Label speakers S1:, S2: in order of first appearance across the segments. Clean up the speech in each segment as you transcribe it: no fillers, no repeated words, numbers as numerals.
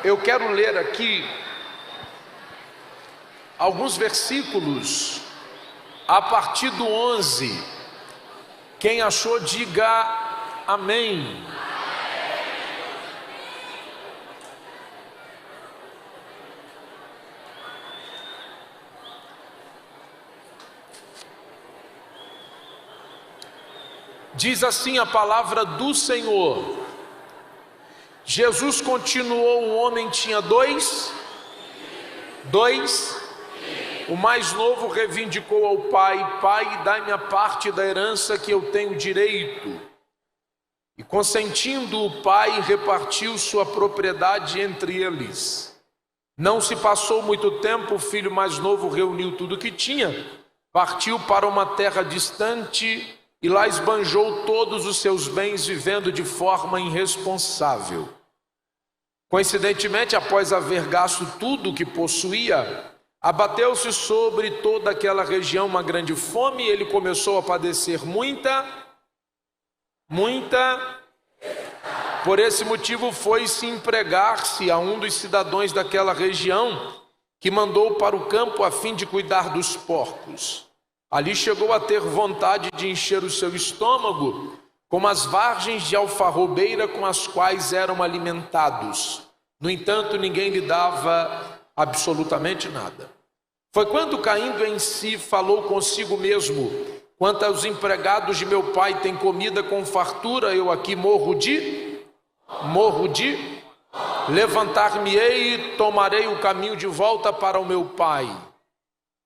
S1: eu quero ler aqui alguns versículos a partir do 11. Quem achou, diga amém. Diz assim a palavra do Senhor: Jesus continuou, um homem tinha dois. O mais novo reivindicou ao pai: pai, dai-me a parte da herança que eu tenho direito. E consentindo o pai, repartiu sua propriedade entre eles. Não se passou muito tempo, o filho mais novo reuniu tudo o que tinha, partiu para uma terra distante e lá esbanjou todos os seus bens, vivendo de forma irresponsável. Coincidentemente, após haver gasto tudo o que possuía, abateu-se sobre toda aquela região uma grande fome e ele começou a padecer muita. Por esse motivo foi-se empregar-se a um dos cidadãos daquela região, que mandou para o campo a fim de cuidar dos porcos. Ali chegou a ter vontade de encher o seu estômago com as vargens de alfarrobeira com as quais eram alimentados. No entanto, ninguém lhe dava absolutamente nada. Foi quando, caindo em si, falou consigo mesmo: quanto aos empregados de meu pai têm comida com fartura, eu aqui morro de levantar-me-ei e tomarei o caminho de volta para o meu pai.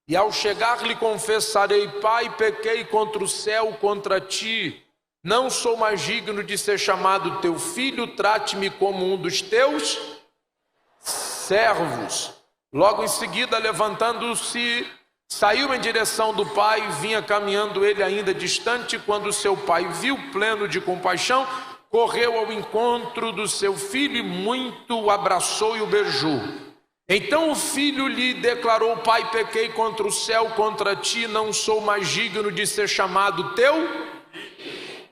S1: E ao chegar lhe confessarei: pai, pequei contra o céu, contra ti, não sou mais digno de ser chamado teu filho, trate-me como um dos teus servos. Logo em seguida, levantando-se, saiu em direção do pai, vinha caminhando ele ainda distante, quando seu pai viu, pleno de compaixão, correu ao encontro do seu filho e muito o abraçou e o beijou. Então o filho lhe declarou: pai, pequei contra o céu, contra ti, não sou mais digno de ser chamado teu.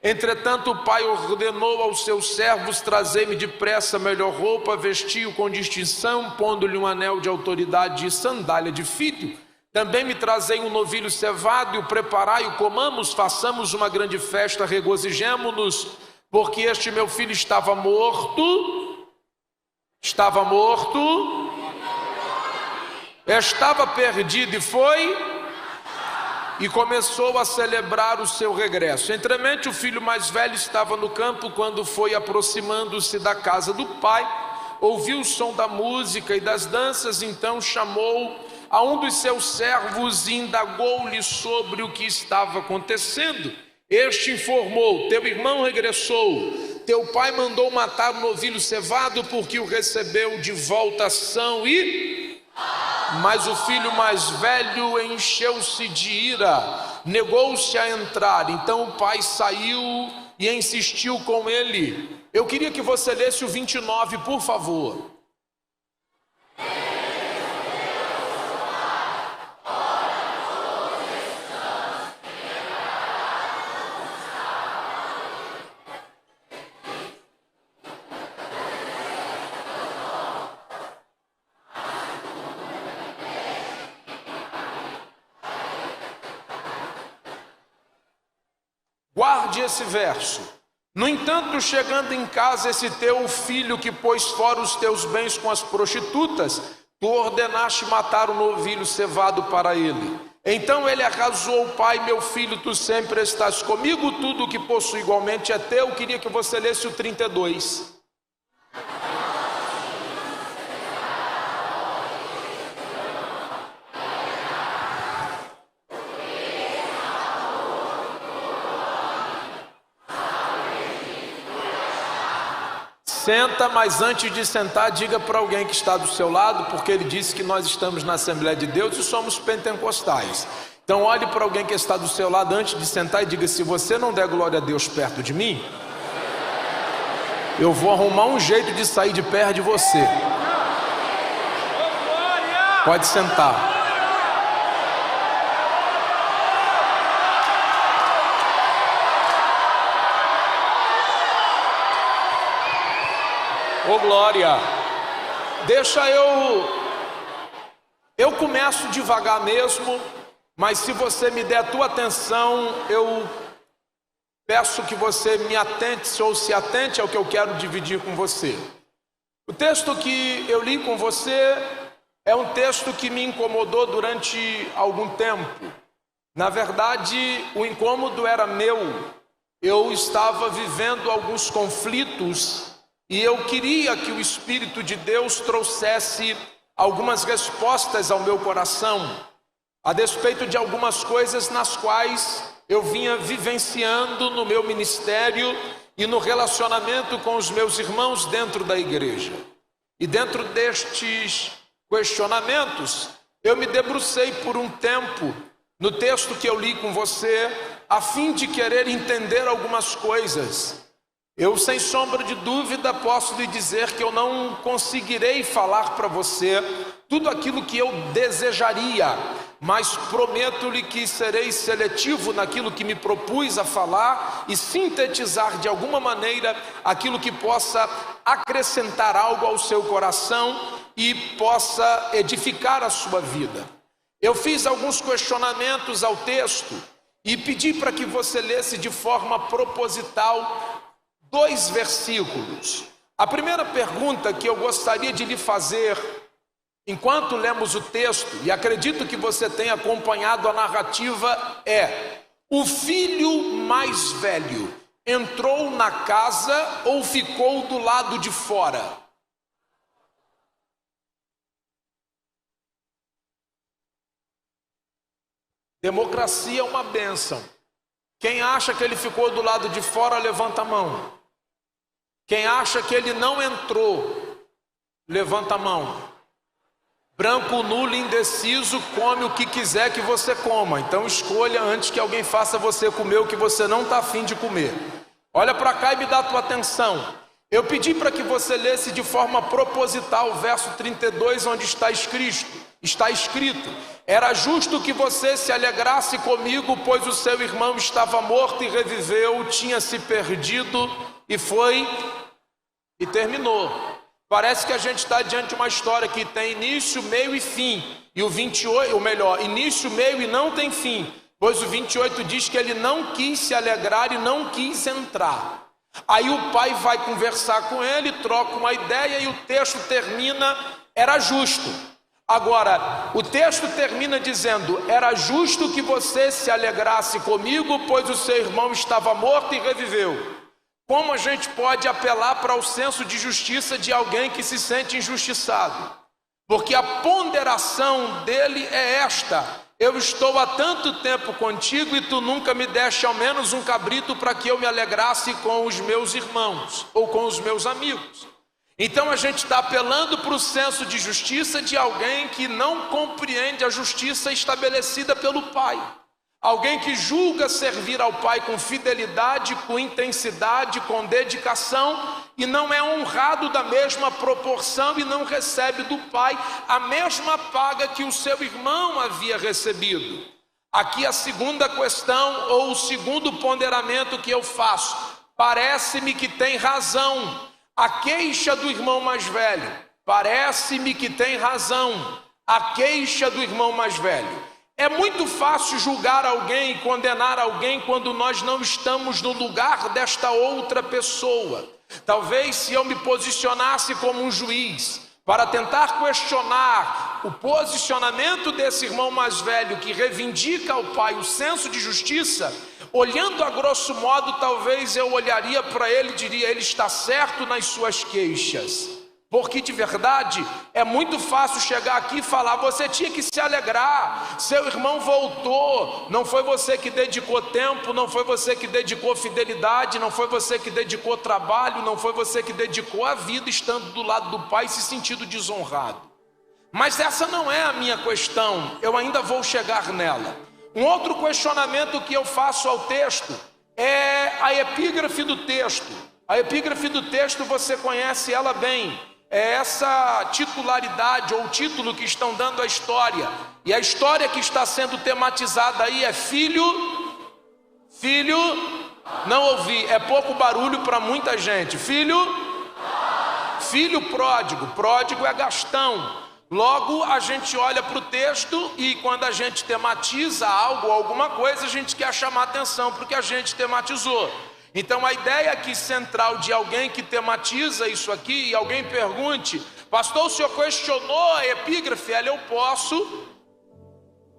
S1: Entretanto o pai ordenou aos seus servos: trazei-me depressa a melhor roupa, vestiu com distinção, pondo-lhe um anel de autoridade e sandália de filho. Também me trazei um novilho cevado e o preparai, o comamos, façamos uma grande festa, regozijemo-nos, porque este meu filho estava morto, estava perdido e foi, e começou a celebrar o seu regresso. Entremente o filho mais velho estava no campo, quando foi aproximando-se da casa do pai, ouviu o som da música e das danças, então chamou a um dos seus servos e indagou-lhe sobre o que estava acontecendo. Este informou: teu irmão regressou, teu pai mandou matar o novilho cevado, porque o recebeu de volta são Mas o filho mais velho encheu-se de ira, negou-se a entrar. Então o pai saiu e insistiu com ele. Eu queria que você lesse o 29, por favor. Guarde esse verso. No entanto, chegando em casa esse teu filho que pôs fora os teus bens com as prostitutas, tu ordenaste matar o novilho cevado para ele. Então ele arrasou: pai, meu filho, tu sempre estás comigo, tudo o que possuo igualmente é teu. Eu queria que você lesse o 32. Senta, mas antes de sentar, diga para alguém que está do seu lado, porque ele disse que nós estamos na Assembleia de Deus e somos pentecostais. Então olhe para alguém que está do seu lado antes de sentar e diga: se você não der glória a Deus perto de mim, eu vou arrumar um jeito de sair de perto de você. Pode sentar. Ô glória! Deixa eu começo devagar mesmo, mas se você me der a tua atenção, eu peço que você me atente ou se atente ao que eu quero dividir com você. O texto que eu li com você é um texto que me incomodou durante algum tempo. Na verdade, o incômodo era meu. Eu estava vivendo alguns conflitos e eu queria que o Espírito de Deus trouxesse algumas respostas ao meu coração a despeito de algumas coisas nas quais eu vinha vivenciando no meu ministério e no relacionamento com os meus irmãos dentro da igreja. E dentro destes questionamentos, eu me debrucei por um tempo no texto que eu li com você, a fim de querer entender algumas coisas. Eu, sem sombra de dúvida, posso lhe dizer que eu não conseguirei falar para você tudo aquilo que eu desejaria, mas prometo-lhe que serei seletivo naquilo que me propus a falar e sintetizar de alguma maneira aquilo que possa acrescentar algo ao seu coração e possa edificar a sua vida. Eu fiz alguns questionamentos ao texto e pedi para que você lesse de forma proposital 2 versículos. A primeira pergunta que eu gostaria de lhe fazer, enquanto lemos o texto, e acredito que você tenha acompanhado a narrativa, é: o filho mais velho entrou na casa ou ficou do lado de fora? Democracia é uma bênção. Quem acha que ele ficou do lado de fora, levanta a mão. Quem acha que ele não entrou, levanta a mão. Branco, nulo, indeciso, come o que quiser que você coma. Então escolha antes que alguém faça você comer o que você não está afim de comer. Olha para cá e me dá a tua atenção. Eu pedi para que você lesse de forma proposital o verso 32, onde está escrito: era justo que você se alegrasse comigo, pois o seu irmão estava morto e reviveu, tinha se perdido e foi e terminou. Parece que a gente está diante de uma história que tem início, meio e fim. E o 28, ou melhor, início, meio e não tem fim. Pois o 28 diz que ele não quis se alegrar e não quis entrar. Aí o pai vai conversar com ele, troca uma ideia e o texto termina: era justo. Agora, o texto termina dizendo: era justo que você se alegrasse comigo, pois o seu irmão estava morto e reviveu. Como a gente pode apelar para o senso de justiça de alguém que se sente injustiçado? Porque a ponderação dele é esta: eu estou há tanto tempo contigo e tu nunca me deste ao menos um cabrito para que eu me alegrasse com os meus irmãos ou com os meus amigos. Então a gente está apelando para o senso de justiça de alguém que não compreende a justiça estabelecida pelo Pai. Alguém que julga servir ao Pai com fidelidade, com intensidade, com dedicação, e não é honrado da mesma proporção e não recebe do Pai a mesma paga que o seu irmão havia recebido. Aqui a segunda questão, ou o segundo ponderamento que eu faço: parece-me que tem razão a queixa do irmão mais velho. Parece-me que tem razão a queixa do irmão mais velho. É muito fácil julgar alguém e condenar alguém quando nós não estamos no lugar desta outra pessoa. Talvez se eu me posicionasse como um juiz para tentar questionar o posicionamento desse irmão mais velho que reivindica ao pai o senso de justiça, olhando a grosso modo, talvez eu olharia para ele e diria: ele está certo nas suas queixas. Porque de verdade é muito fácil chegar aqui e falar: você tinha que se alegrar, seu irmão voltou. Não foi você que dedicou tempo, não foi você que dedicou fidelidade, não foi você que dedicou trabalho, não foi você que dedicou a vida estando do lado do pai e se sentindo desonrado. Mas essa não é a minha questão, eu ainda vou chegar nela. Um outro questionamento que eu faço ao texto é a epígrafe do texto. A epígrafe do texto você conhece ela bem. É essa titularidade ou título que estão dando à história. E a história que está sendo tematizada aí é filho, não ouvi, é pouco barulho para muita gente. Filho, filho pródigo. Pródigo é gastão. Logo, a gente olha para o texto e quando a gente tematiza algo, alguma coisa, a gente quer chamar atenção para o que a gente tematizou. Então a ideia aqui central de alguém que tematiza isso aqui, e alguém pergunte: pastor, o senhor questionou a epígrafe? Ela, eu posso.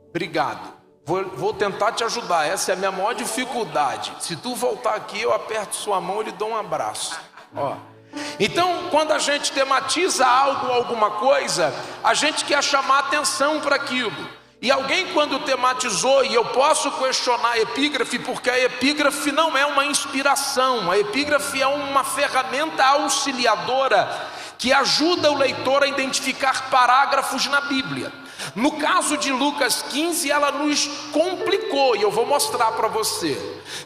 S1: Obrigado, vou tentar te ajudar, essa é a minha maior dificuldade. Se tu voltar aqui, eu aperto sua mão e lhe dou um abraço. Ó. Então, quando a gente tematiza algo, alguma coisa, a gente quer chamar atenção para aquilo. E alguém, quando tematizou, e eu posso questionar a epígrafe, porque a epígrafe não é uma inspiração, a epígrafe é uma ferramenta auxiliadora que ajuda o leitor a identificar parágrafos na Bíblia. No caso de Lucas 15, ela nos complicou, e eu vou mostrar para você.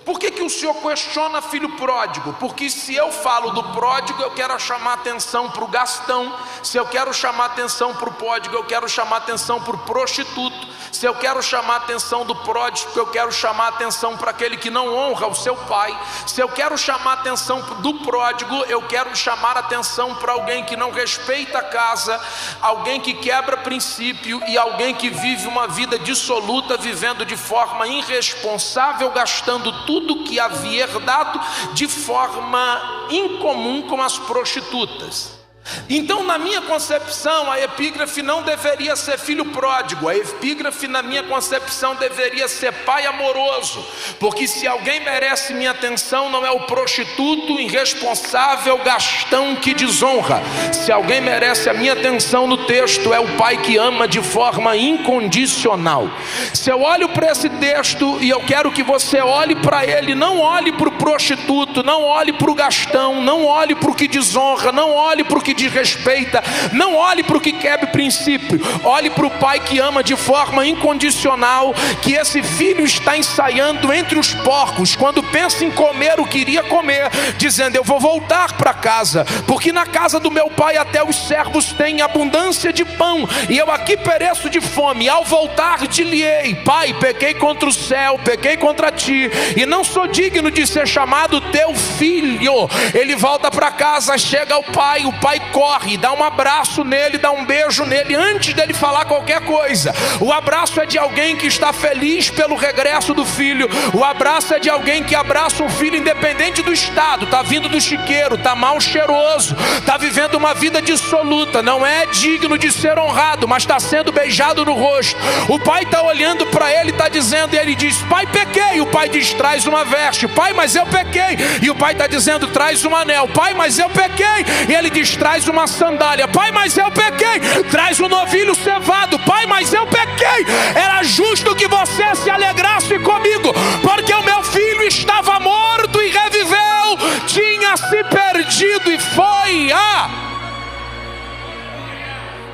S1: Por que o senhor questiona filho pródigo? Porque se eu falo do pródigo, eu quero chamar atenção para o gastão. Se eu quero chamar atenção para o pródigo, eu quero chamar atenção para o prostituto. Se eu quero chamar atenção do pródigo, eu quero chamar atenção para aquele que não honra o seu pai. Se eu quero chamar atenção do pródigo, eu quero chamar atenção para alguém que não respeita a casa, alguém que quebra princípio e alguém que vive uma vida dissoluta, vivendo de forma irresponsável, gastando tudo que havia herdado de forma incomum com as prostitutas. Então, na minha concepção, a epígrafe não deveria ser filho pródigo. A epígrafe, na minha concepção, deveria ser pai amoroso. Porque se alguém merece minha atenção, não é o prostituto, irresponsável, gastão que desonra. Se alguém merece a minha atenção no texto, é o pai que ama de forma incondicional. Se eu olho para esse texto e eu quero que você olhe para ele, não olhe para o prostituto, não olhe para o gastão, não olhe para o que desonra, não olhe para o que desrespeita, não olhe para o que quebra princípio, olhe para o pai que ama de forma incondicional, que esse filho está ensaiando entre os porcos, quando pensa em comer o que iria comer, dizendo: eu vou voltar para casa, porque na casa do meu pai até os servos têm abundância de pão, e eu aqui pereço de fome. Ao voltar dir-lhe-ei: pai, pequei contra o céu, pequei contra ti, e não sou digno de ser chamado teu filho. Ele volta para casa, chega ao pai, o pai corre, dá um abraço nele, dá um beijo nele, antes dele falar qualquer coisa. O abraço é de alguém que está feliz pelo regresso do filho. O abraço é de alguém que abraça um filho independente do estado. Está vindo do chiqueiro, está mal cheiroso, está vivendo uma vida dissoluta, não é digno de ser honrado, mas está sendo beijado no rosto. O pai está olhando para ele, está dizendo, e ele diz: pai, pequei. O pai diz: traz uma veste. Pai, mas eu pequei. E o pai está dizendo: traz um anel. Pai, mas eu pequei. E ele diz: traz uma sandália. Pai, mas eu pequei. Traz um novilho cevado. Pai, mas eu pequei. Era justo que você se alegrasse comigo, porque o meu filho estava morto e reviveu, tinha se perdido e foi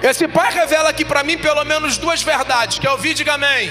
S1: Esse pai revela aqui para mim pelo menos duas verdades. Quer ouvir? Diga amém.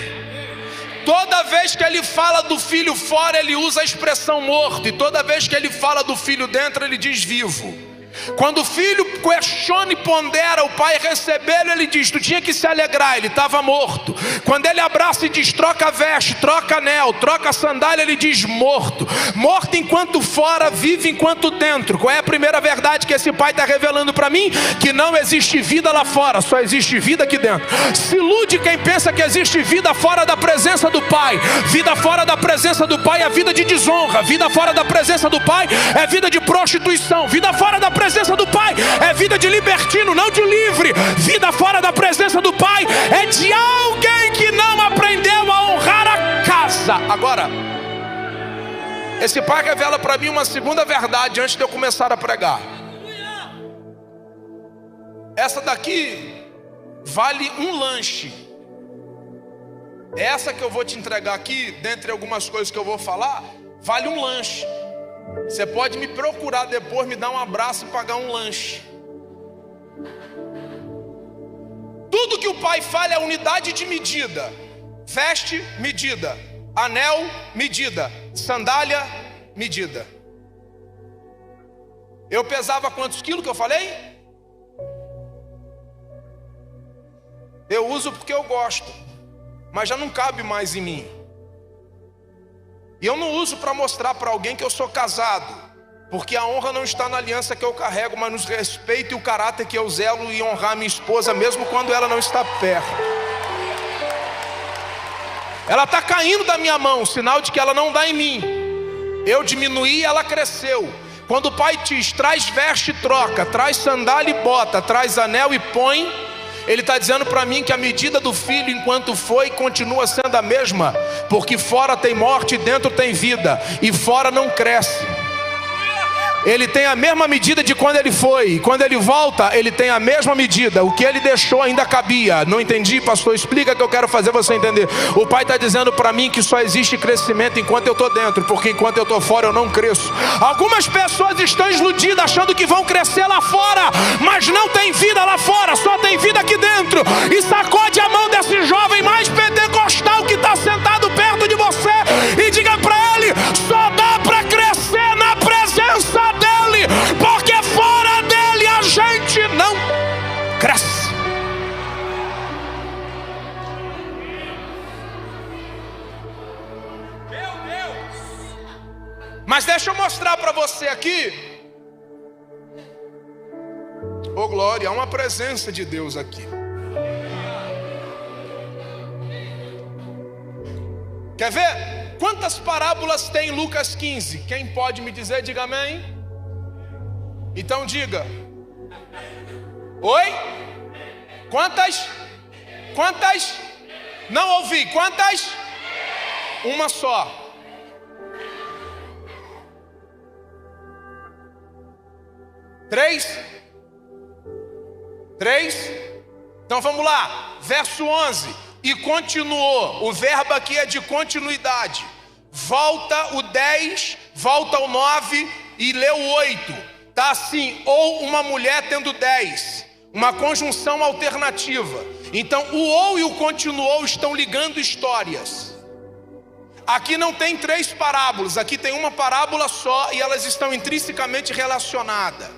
S1: Toda vez que ele fala do filho fora, ele usa a expressão morto, e toda vez que ele fala do filho dentro, ele diz vivo. Quando o filho questiona e pondera o pai recebê-lo, ele diz: tu tinha que se alegrar, ele estava morto. Quando ele abraça e diz: troca a veste, troca anel, troca a sandália, ele diz: morto. Morto enquanto fora, vive enquanto dentro. Qual é a primeira verdade que esse pai está revelando para mim? Que não existe vida lá fora, só existe vida aqui dentro. Se ilude quem pensa que existe vida fora da presença do pai. Vida fora da presença do pai é vida de desonra. Vida fora da presença do pai é vida de prostituição. Vida fora da presença do pai é vida de libertino, não de livre. Vida fora da presença do pai é de alguém que não aprendeu a honrar a casa. Agora, esse pai revela para mim uma segunda verdade antes de eu começar a pregar. Essa daqui vale um lanche. Essa que eu vou te entregar aqui, dentre algumas coisas que eu vou falar, vale um lanche. Você pode me procurar depois, me dar um abraço e pagar um lanche. Tudo que o pai fala é unidade de medida. Veste, medida. Anel, medida. Sandália, medida. Eu pesava quantos quilos que eu falei? Eu uso porque eu gosto, mas já não cabe mais em mim. E eu não uso para mostrar para alguém que eu sou casado. Porque a honra não está na aliança que eu carrego, mas no respeito e o caráter que eu zelo e honrar minha esposa, mesmo quando ela não está perto. Ela está caindo da minha mão, sinal de que ela não dá em mim. Eu diminuí e ela cresceu. Quando o pai diz, traz veste e troca, traz sandália e bota, traz anel e põe, ele está dizendo para mim que a medida do filho enquanto foi continua sendo a mesma. Porque fora tem morte e dentro tem vida, e fora não cresce. Ele tem a mesma medida de quando ele foi, e quando ele volta, ele tem a mesma medida. O que ele deixou ainda cabia. Não entendi, pastor? Explica que eu quero fazer você entender. O pai está dizendo para mim que só existe crescimento enquanto eu estou dentro, porque enquanto eu estou fora eu não cresço. Algumas pessoas estão iludidas achando que vão crescer lá fora, mas não tem vida lá fora, só tem vida aqui dentro. E sacode a mão desse jovem mais pentecostal que está sentado perto de você e diga para ele, só dá para crescer na presença dele, porque fora dele a gente não cresce. Meu Deus! Mas deixa eu mostrar para você aqui. Oh glória, há uma presença de Deus aqui. Quer ver? Quantas parábolas tem em Lucas 15? Quem pode me dizer? Diga amém. Então diga. Oi? Quantas? Quantas? Não ouvi. Quantas? Uma só. Três? Três? Então vamos lá. Verso 11. E continuou. O verbo aqui é de continuidade. Volta o 10, volta o 9 e lê o 8. Está assim, ou uma mulher tendo 10. Uma conjunção alternativa. Então o ou e o continuou estão ligando histórias. Aqui não tem três parábolas, aqui tem uma parábola só e elas estão intrinsecamente relacionadas.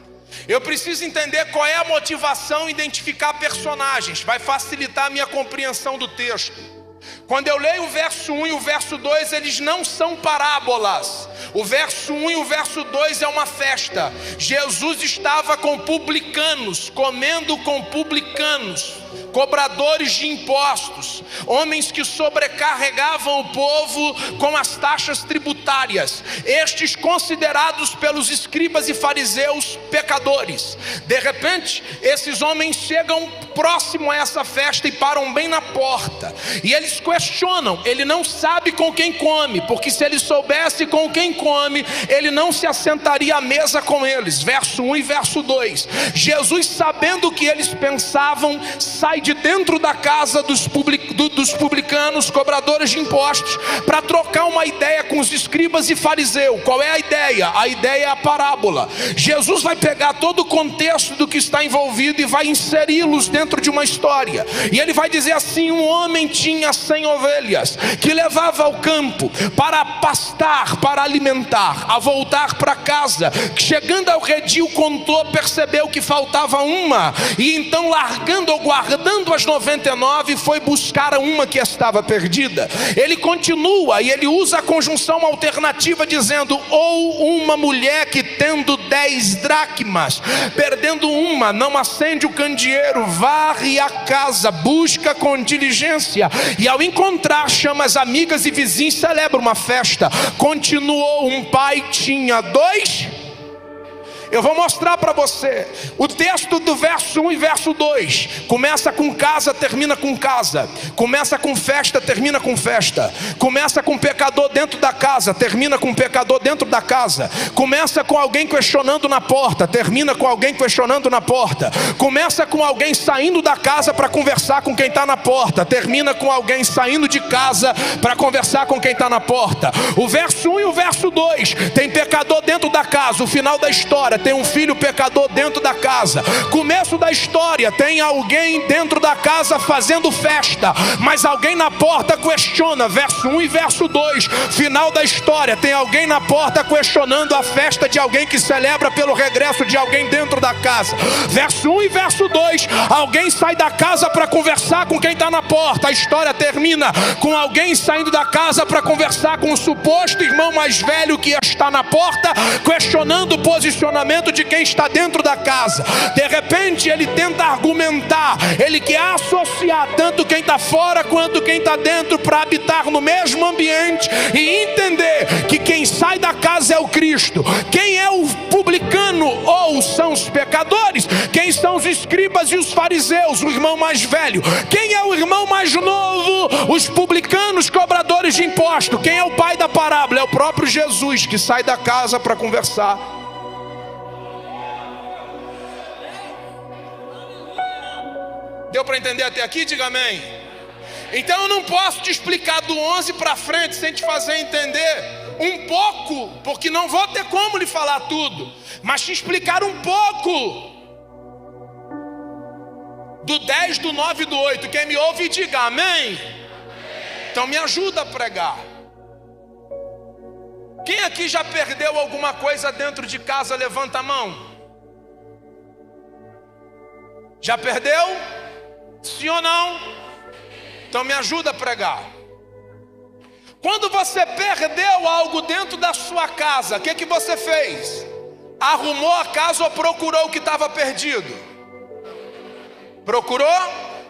S1: Eu preciso entender qual é a motivação e identificar personagens. Vai facilitar a minha compreensão do texto. Quando eu leio o verso 1 e o verso 2, eles não são parábolas. O verso 1 e o verso 2 é uma festa. Jesus estava com publicanos, comendo com publicanos, cobradores de impostos, homens que sobrecarregavam o povo com as taxas tributárias, estes considerados pelos escribas e fariseus pecadores. De repente, esses homens chegam próximo a essa festa e param bem na porta, e eles questionam. Ele não sabe com quem come, porque se ele soubesse com quem come, ele não se assentaria à mesa com eles. Verso 1 e verso 2. Jesus, sabendo o que eles pensavam, sai de dentro da casa dos publicanos, cobradores de impostos, para trocar uma ideia com os escribas e fariseus. Qual é a ideia? A ideia é a parábola. Jesus vai pegar todo o contexto do que está envolvido e vai inseri-los dentro de uma história. E ele vai dizer assim: um homem tinha 100 ovelhas, que levava ao campo para pastar, para alimentar. A voltar para casa, chegando ao redil, contou, percebeu que faltava uma, e então, largando ou guardando as 99, foi buscar uma que estava perdida. Ele continua e ele usa a conjunção alternativa dizendo: ou uma mulher que tendo 10 dracmas, perdendo uma, não acende o candeeiro, varre a casa, busca com diligência, e ao encontrar chama as amigas e vizinhos, celebra uma festa. Continuou: um pai tinha 2. Eu vou mostrar para você. O texto do verso 1 e verso 2 começa com casa, termina com casa. Começa com festa, termina com festa. Começa com pecador dentro da casa, termina com pecador dentro da casa. Começa com alguém questionando na porta, termina com alguém questionando na porta. Começa com alguém saindo da casa para conversar com quem está na porta, termina com alguém saindo de casa para conversar com quem está na porta. O verso 1 e o verso 2 tem pecador dentro da casa, o final da história. tem um filho pecador dentro da casa. Começo da história, tem alguém dentro da casa fazendo festa, mas alguém na porta questiona. Verso 1 e verso 2. Final da história, tem alguém na porta questionando a festa de alguém que celebra pelo regresso de alguém dentro da casa. Verso 1 e verso 2. Alguém sai da casa para conversar com quem está na porta. A história termina com alguém saindo da casa para conversar com o suposto irmão mais velho que está na porta, questionando o posicionamento de quem está dentro da casa. De repente ele tenta argumentar, ele quer associar tanto quem está fora quanto quem está dentro para habitar no mesmo ambiente e entender que quem sai da casa é o Cristo. Quem é o publicano ou são os pecadores? Quem são os escribas e os fariseus? O irmão mais velho. Quem é o irmão mais novo? Os publicanos, cobradores de imposto. Quem é o pai da parábola? É o próprio Jesus, que sai da casa para conversar. Deu para entender até aqui? Diga amém. Então eu não posso te explicar do 11 para frente sem te fazer entender um pouco, porque não vou ter como lhe falar tudo, mas te explicar um pouco do 10, do 9 e do 8. Quem me ouve diga amém. Então me ajuda a pregar. Quem aqui já perdeu alguma coisa dentro de casa? Levanta a mão. Já perdeu? Sim ou não? Então me ajuda a pregar. Quando você perdeu algo dentro da sua casa, o que você fez? Arrumou a casa ou procurou o que estava perdido? Procurou?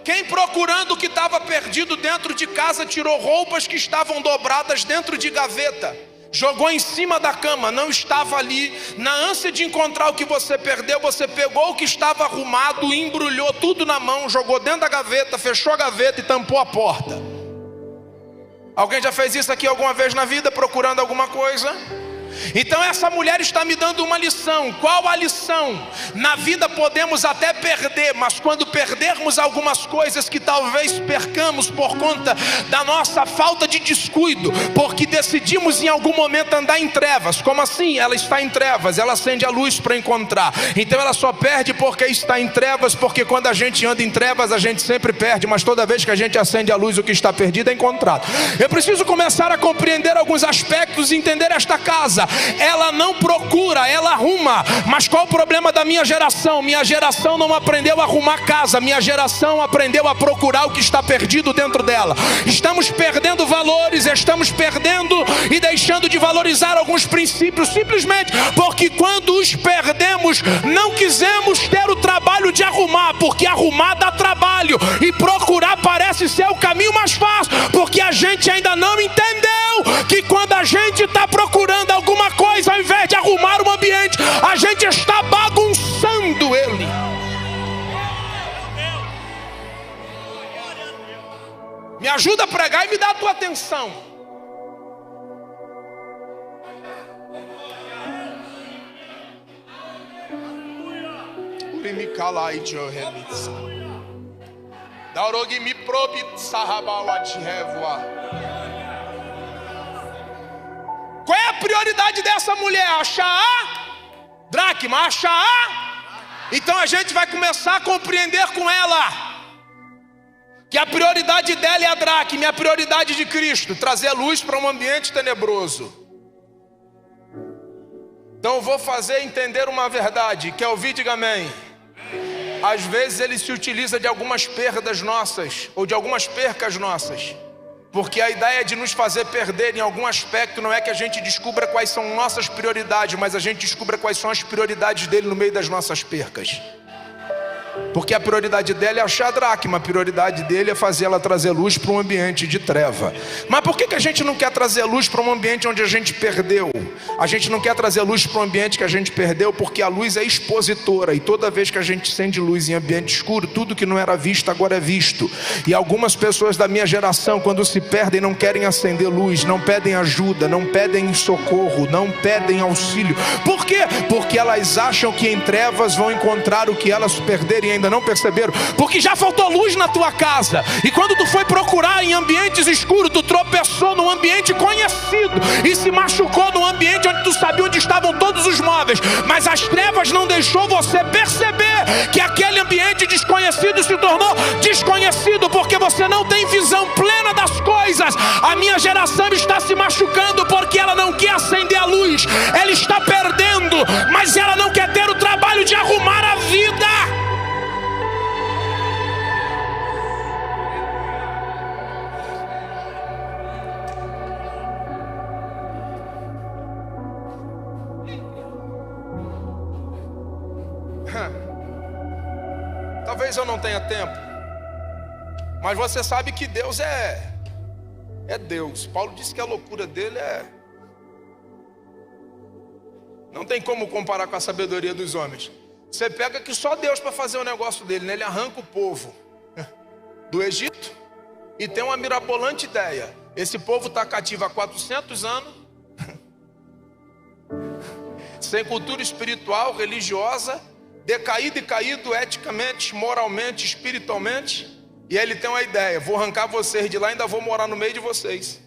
S1: Quem procurando o que estava perdido dentro de casa tirou roupas que estavam dobradas dentro de gaveta, jogou em cima da cama, não estava ali. Na ânsia de encontrar o que você perdeu, você pegou o que estava arrumado, embrulhou tudo na mão, jogou dentro da gaveta, fechou a gaveta e tampou a porta. Alguém já fez isso aqui alguma vez na vida, procurando alguma coisa? Então essa mulher está me dando uma lição. Qual a lição? Na vida podemos até perder, mas quando perdermos algumas coisas que talvez percamos por conta da nossa falta de descuido, porque decidimos em algum momento andar em trevas. Como assim? Ela está em trevas, ela acende a luz para encontrar. Então ela só perde porque está em trevas, porque quando a gente anda em trevas a gente sempre perde, mas toda vez que a gente acende a luz, o que está perdido é encontrado. Eu preciso começar a compreender alguns aspectos e entender esta casa. Ela não procura, ela arruma. Mas qual o problema da minha geração? Minha geração não aprendeu a arrumar casa. Minha geração aprendeu a procurar o que está perdido dentro dela. Estamos perdendo valores, estamos perdendo e deixando de valorizar alguns princípios, simplesmente porque quando os perdemos, não quisemos ter o trabalho de arrumar, porque arrumar dá trabalho e procurar parece ser o caminho mais fácil, porque a gente ainda não entendeu que quando a gente está procurando alguma coisa, ao invés de arrumar o ambiente, a gente está bagunçando ele. Me ajuda a pregar e me dá a tua atenção. Qual é a prioridade dessa mulher? Achar a dracma, achar a... Então a gente vai começar a compreender com ela que a prioridade dela é a dracma, e a prioridade de Cristo, trazer luz para um ambiente tenebroso. Então eu vou fazer entender uma verdade. Quer ouvir? Diga amém. Às vezes ele se utiliza de algumas perdas nossas, ou de algumas percas nossas, porque a ideia de nos fazer perder em algum aspecto não é que a gente descubra quais são nossas prioridades, mas a gente descubra quais são as prioridades dele no meio das nossas percas. Porque a prioridade dela é achar a dracma, a prioridade dele é fazer ela trazer luz para um ambiente de treva. Mas por que a gente não quer trazer luz para um ambiente onde a gente perdeu? A gente não quer trazer luz para um ambiente que a gente perdeu porque a luz é expositora, e toda vez que a gente acende luz em ambiente escuro, tudo que não era visto agora é visto. E algumas pessoas da minha geração, quando se perdem, não querem acender luz, não pedem ajuda, não pedem socorro, não pedem auxílio. Por quê? Porque elas acham que em trevas vão encontrar o que elas perderam e ainda não perceberam, porque já faltou luz na tua casa, e quando tu foi procurar em ambientes escuros, tu tropeçou num ambiente conhecido, e se machucou num ambiente onde tu sabia onde estavam todos os móveis, mas as trevas não deixou você perceber que aquele ambiente desconhecido se tornou desconhecido, porque você não tem visão plena das coisas. A minha geração está se machucando porque ela não quer acender a luz, ela está perdendo, mas ela não quer ter o trabalho de arrumar a vida. Talvez eu não tenha tempo, mas você sabe que Deus é Deus. Paulo disse que a loucura dele não tem como comparar com a sabedoria dos homens. Você pega que só Deus para fazer o negócio dele, né? Ele arranca o povo do Egito e tem uma mirabolante ideia. Esse povo está cativo há 400 anos, sem cultura espiritual, religiosa, decaído e caído eticamente, moralmente, espiritualmente. E ele tem uma ideia: vou arrancar vocês de lá e ainda vou morar no meio de vocês.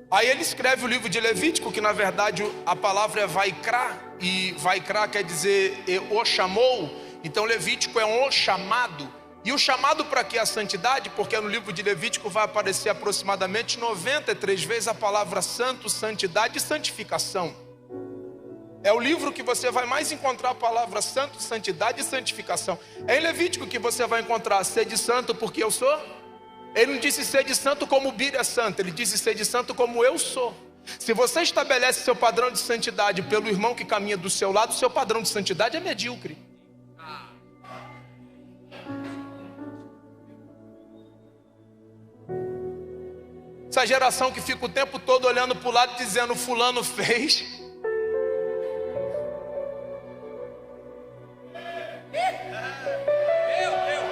S1: Aí ele escreve o livro de Levítico, que na verdade a palavra é Vaikra, e Vaikra quer dizer o chamou. Então Levítico é um o chamado. E o chamado para quê? A santidade, porque no livro de Levítico vai aparecer aproximadamente 93 vezes a palavra santo, santidade e santificação. É o livro que você vai mais encontrar a palavra santo, santidade e santificação. É em Levítico que você vai encontrar sede santo porque eu sou. Ele não disse sede santo como o Bíblia é santo, ele disse sede santo como eu sou. Se você estabelece seu padrão de santidade pelo irmão que caminha do seu lado, seu padrão de santidade é medíocre. Essa geração que fica o tempo todo olhando para o lado dizendo fulano fez.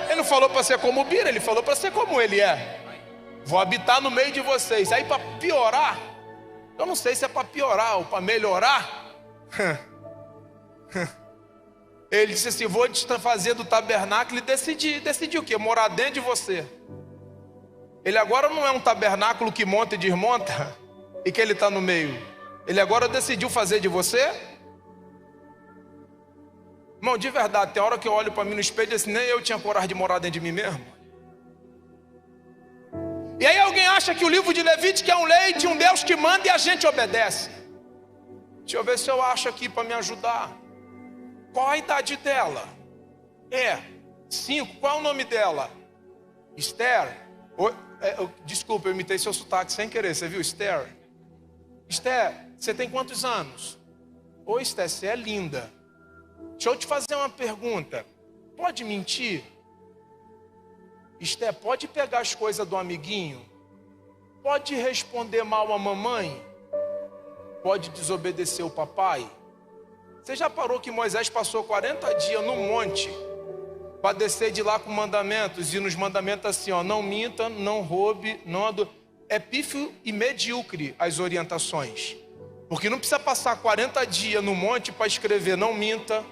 S1: Ele não falou para ser como o Bira, ele falou para ser como ele é. Vou habitar no meio de vocês. Aí para piorar, eu não sei se é para piorar ou para melhorar. Ele disse assim: vou desfazer do tabernáculo e decidir o quê? Morar dentro de você. Ele agora não é um tabernáculo que monta e desmonta e que ele está no meio. Ele agora decidiu fazer de você. Irmão, de verdade, tem hora que eu olho para mim no espelho e assim, nem eu tinha coragem de morar dentro de mim mesmo. E aí alguém acha que o livro de Levítico é um lei de um Deus que manda e a gente obedece. Deixa eu ver se eu acho aqui para me ajudar. Qual a idade dela? 5. Qual é o nome dela? Esther. Desculpa, eu imitei seu sotaque sem querer, você viu? Esther, você tem quantos anos? Ô Esther, você é linda. Deixa eu te fazer uma pergunta. Pode mentir? Esther, pode pegar as coisas do amiguinho? Pode responder mal a mamãe? Pode desobedecer o papai? Você já parou que Moisés passou 40 dias no monte para descer de lá com mandamentos, e nos mandamentos assim, ó, não minta, não roube, é pífio e medíocre as orientações, porque não precisa passar 40 dias no monte para escrever não minta,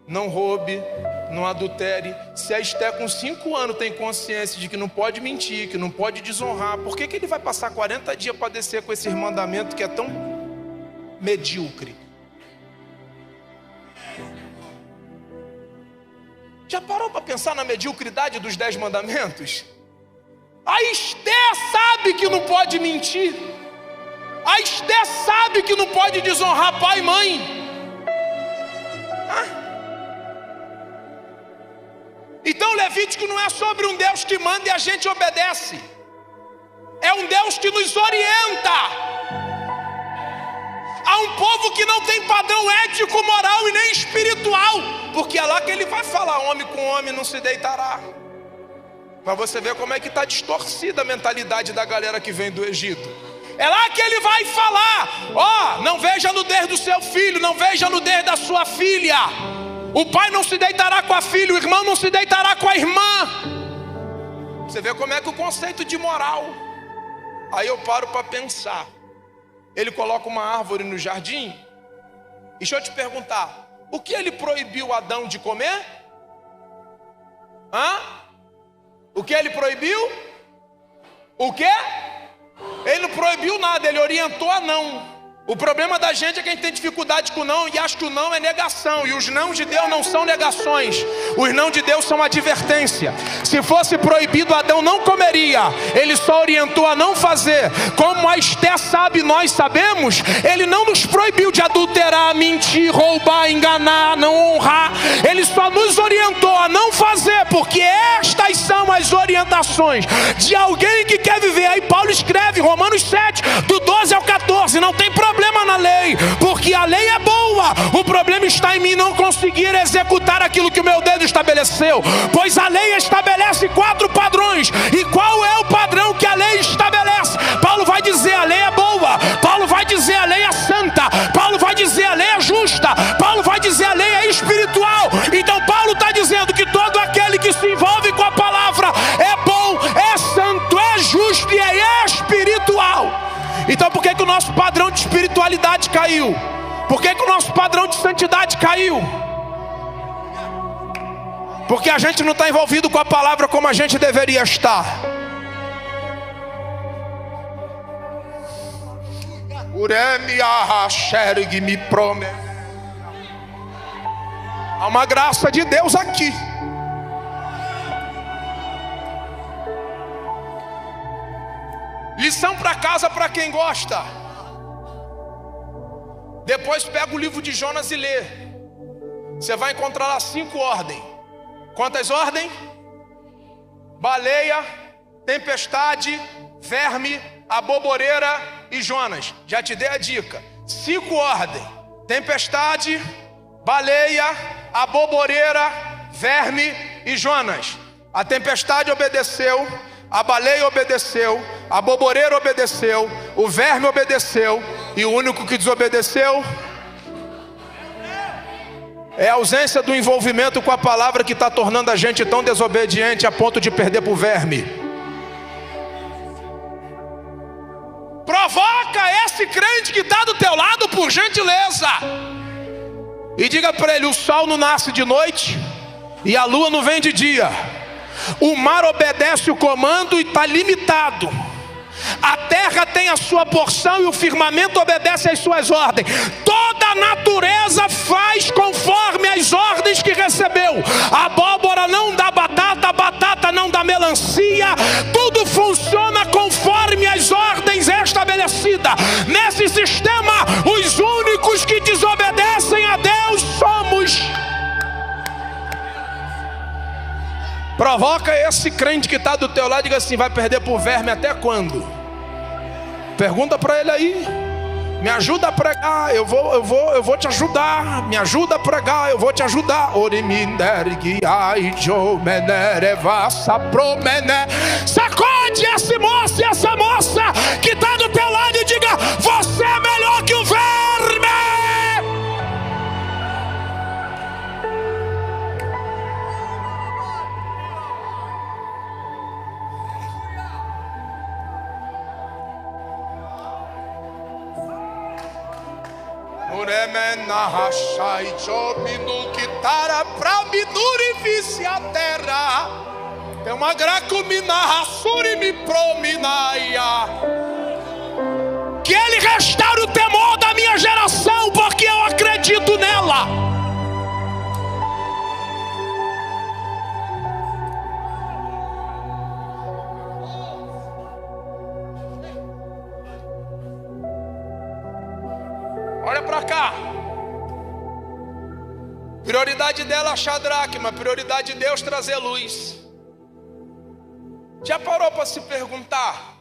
S1: não roube, não adultere. Se a Esther com 5 anos tem consciência de que não pode mentir, que não pode desonrar, por que ele vai passar 40 dias para descer com esses mandamentos que é tão medíocre? Já parou para pensar na mediocridade dos 10 mandamentos? A Esther sabe que não pode mentir. A Esther sabe que não pode desonrar pai e mãe. Então Levítico não é sobre um Deus que manda e a gente obedece. É um Deus que nos orienta. Há um povo que não tem padrão ético, moral e nem espiritual, porque é lá que ele vai falar: homem com homem não se deitará. Para você ver como é que está distorcida a mentalidade da galera que vem do Egito. É lá que ele vai falar: ó, não veja a nudez do seu filho, não veja a nudez da sua filha. O pai não se deitará com a filha, o irmão não se deitará com a irmã. Você vê como é que o conceito de moral. Aí eu paro para pensar. Ele coloca uma árvore no jardim. Deixa eu te perguntar, O que ele proibiu Adão de comer? O que ele proibiu? O quê? Ele não proibiu nada, ele orientou a não. O problema da gente é que a gente tem dificuldade com o não e acha que o não é negação. E os não de Deus não são negações. Os não de Deus são advertência. Se fosse proibido, Adão não comeria. Ele só orientou a não fazer. Como a Esté sabe, nós sabemos, ele não nos proibiu de adulterar, mentir, roubar, enganar, não honrar. Ele só nos orientou a não fazer, porque estas são as orientações de alguém que quer viver. Aí Paulo escreve, Romanos 7, do 12 ao 14, não tem problema na lei, porque a lei é boa. O problema está em mim não conseguir executar aquilo que o meu dedo estabeleceu, pois a lei estabelece 4 padrões. E qual é o padrão que a lei estabelece? Paulo vai dizer a lei é boa, Paulo vai dizer a lei é santa, Paulo vai dizer a lei é justa, Paulo vai dizer a lei é espiritual. Então Paulo está dizendo que todo aquele que se envolve com a palavra é bom, é santo, é justo e é espiritual. Então por que o nosso padrão de espiritualidade caiu? Por que o nosso padrão de santidade caiu? Porque a gente não está envolvido com a palavra como a gente deveria estar. Há uma graça de Deus aqui. Lição para casa para quem gosta. Depois pega o livro de Jonas e lê. Você vai encontrar lá 5 ordens. Quantas ordens? Baleia, tempestade, verme, aboboreira e Jonas. Já te dei a dica. 5 ordens: tempestade, baleia, aboboreira, verme e Jonas. A tempestade obedeceu, a baleia obedeceu, a aboboreira obedeceu, o verme obedeceu, e o único que desobedeceu é a ausência do envolvimento com a palavra, que está tornando a gente tão desobediente a ponto de perder para o verme. Provoca esse crente que está do teu lado, por gentileza, e diga para ele: o sol não nasce de noite e a lua não vem de dia. O mar obedece o comando e está limitado. A terra tem a sua porção e o firmamento obedece às suas ordens. Toda a natureza faz conforme as ordens que recebeu. A abóbora não dá batata, a batata não dá melancia. Tudo funciona conforme as ordens estabelecidas. Nesse sistema, os únicos que desobedecem a Deus somos. Provoca esse crente que está do teu lado e diga assim: vai perder por verme até quando? Pergunta para ele aí. Me ajuda a pregar, eu vou te ajudar. Me ajuda a pregar, eu vou te ajudar. Sacode esse moço e essa moça que está do teu lado e diga: você é melhor que o verme. Para me durifice a terra. É uma gracumina rassuri me prominaia. Que ele restaure o temor da minha geração, porque eu acredito nela. Olha para cá. Prioridade dela achar dracma, prioridade de Deus trazer luz. Já parou para se perguntar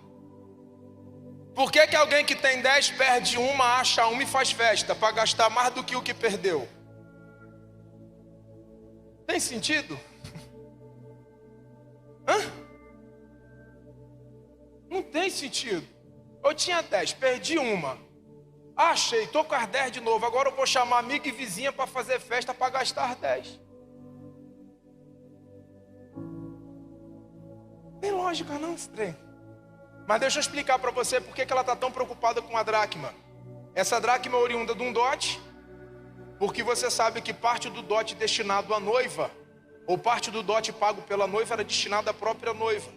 S1: por que alguém que tem 10 perde uma, acha uma e faz festa para gastar mais do que o que perdeu? Tem sentido? Não tem sentido. Eu tinha 10, perdi uma. Achei, estou com as 10 de novo. Agora eu vou chamar amiga e vizinha para fazer festa para gastar as 10. Tem lógica não, esse trem. Mas deixa eu explicar para você por que ela está tão preocupada com a dracma. Essa dracma é oriunda de um dote.
S2: Porque você sabe que parte do dote destinado à noiva, ou parte do dote pago pela noiva, era destinado à própria noiva.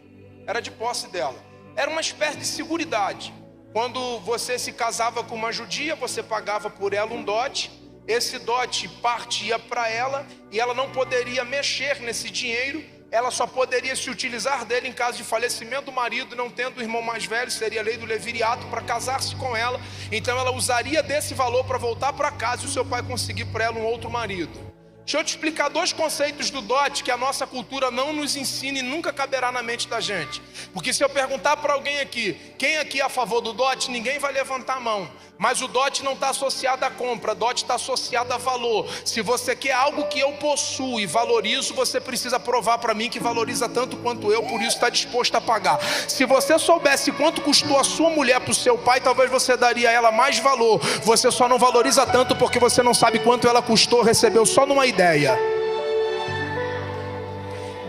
S2: Era de posse dela. Era uma espécie de seguridade. Quando você se casava com uma judia, você pagava por ela um dote. Esse dote partia para ela e ela não poderia mexer nesse dinheiro. Ela só poderia se utilizar dele em caso de falecimento do marido, não tendo o irmão mais velho, seria a lei do levirato, para casar-se com ela. Então ela usaria desse valor para voltar para casa e o seu pai conseguir para ela um outro marido. Deixa eu te explicar dois conceitos do dote que a nossa cultura não nos ensina e nunca caberá na mente da gente. Porque se eu perguntar para alguém aqui, quem aqui é a favor do dote, ninguém vai levantar a mão. Mas o dote não está associado à compra, dote está associado a valor. Se você quer algo que eu possuo e valorizo, você precisa provar para mim que valoriza tanto quanto eu, por isso está disposto a pagar. Se você soubesse quanto custou a sua mulher para o seu pai, talvez você daria a ela mais valor. Você só não valoriza tanto porque você não sabe quanto ela custou, recebeu só numa ideia.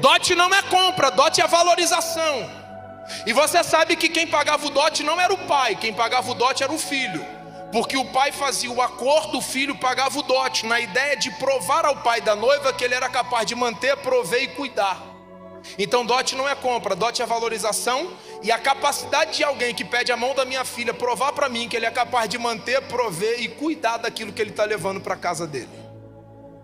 S2: Dote não é compra, dote é valorização. E você sabe que quem pagava o dote não era o pai, quem pagava o dote era o filho. Porque o pai fazia o acordo, o filho pagava o dote, na ideia de provar ao pai da noiva que ele era capaz de manter, prover e cuidar. Então dote não é compra, dote é valorização. E a capacidade de alguém que pede a mão da minha filha provar para mim que ele é capaz de manter, prover e cuidar daquilo que ele está levando para a casa dele.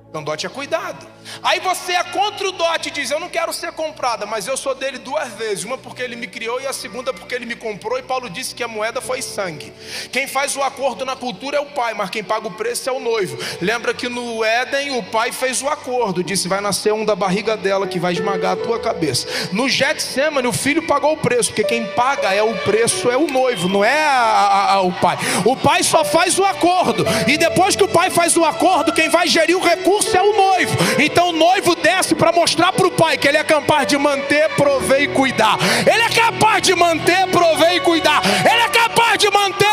S2: Então dote é cuidado. Aí você é contra o dote e diz: eu não quero ser comprada, mas eu sou dele duas vezes. Uma porque ele me criou e a segunda porque ele me comprou. E Paulo disse que a moeda foi sangue. Quem faz o acordo na cultura é o pai, mas quem paga o preço é o noivo. Lembra que no Éden o pai fez o acordo, disse: vai nascer um da barriga dela que vai esmagar a tua cabeça. No Getsemane o filho pagou o preço, porque quem paga é o preço, é o noivo, não é o pai. O pai só faz o acordo, e depois que o pai faz o acordo, quem vai gerir o recurso é o noivo. Então o noivo desce para mostrar para o pai que ele é capaz de manter, prover e cuidar. Ele é capaz de manter, prover e cuidar. Ele é capaz de manter.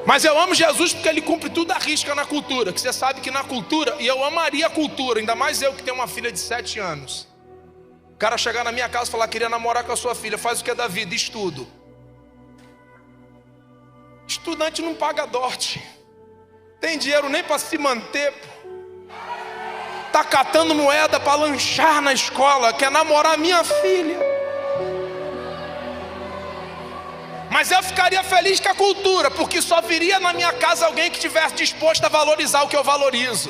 S2: Mas eu amo Jesus porque ele cumpre tudo à risca na cultura. Que você sabe que na cultura, e eu amaria a cultura, ainda mais eu que tenho uma filha de 7 anos. O cara chegar na minha casa e falar: queria namorar com a sua filha. Faz o que é da vida? Estudo. Estudante não paga dote. Tem dinheiro nem para se manter. Tá catando moeda para lanchar na escola. Quer namorar minha filha. Mas eu ficaria feliz com a cultura, porque só viria na minha casa alguém que estivesse disposto a valorizar o que eu valorizo.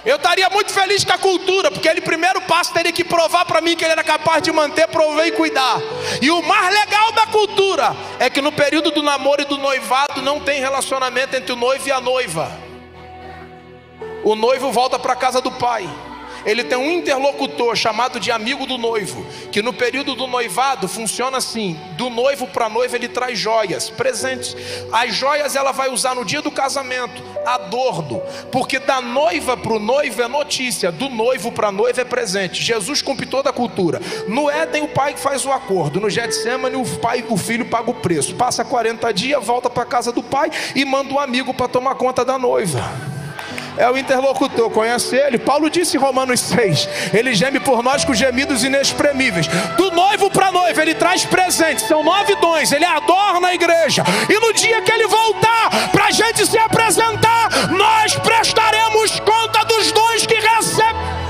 S2: Eu estaria muito feliz com a cultura, porque ele primeiro passo teria que provar para mim que ele era capaz de manter, prover e cuidar. E o mais legal da cultura é que no período do namoro e do noivado não tem relacionamento entre o noivo e a noiva. O noivo volta para a casa do pai. Ele tem um interlocutor chamado de amigo do noivo, que no período do noivado funciona assim: do noivo para a noiva ele traz joias, presentes. As joias ela vai usar no dia do casamento, adorno. Porque da noiva para o noivo é notícia, do noivo para a noiva é presente. Jesus cumpre toda a cultura. No Éden o pai faz o acordo, no Getsemane o filho paga o preço. Passa 40 dias, volta para a casa do pai e manda um amigo para tomar conta da noiva. É o interlocutor, conhece ele? Paulo disse em Romanos 6: ele geme por nós com gemidos inexprimíveis. Do noivo para a noiva ele traz presentes, são 9 dons. Ele adorna a igreja, e no dia que ele voltar para a gente se apresentar, nós prestaremos conta dos dons que recebemos.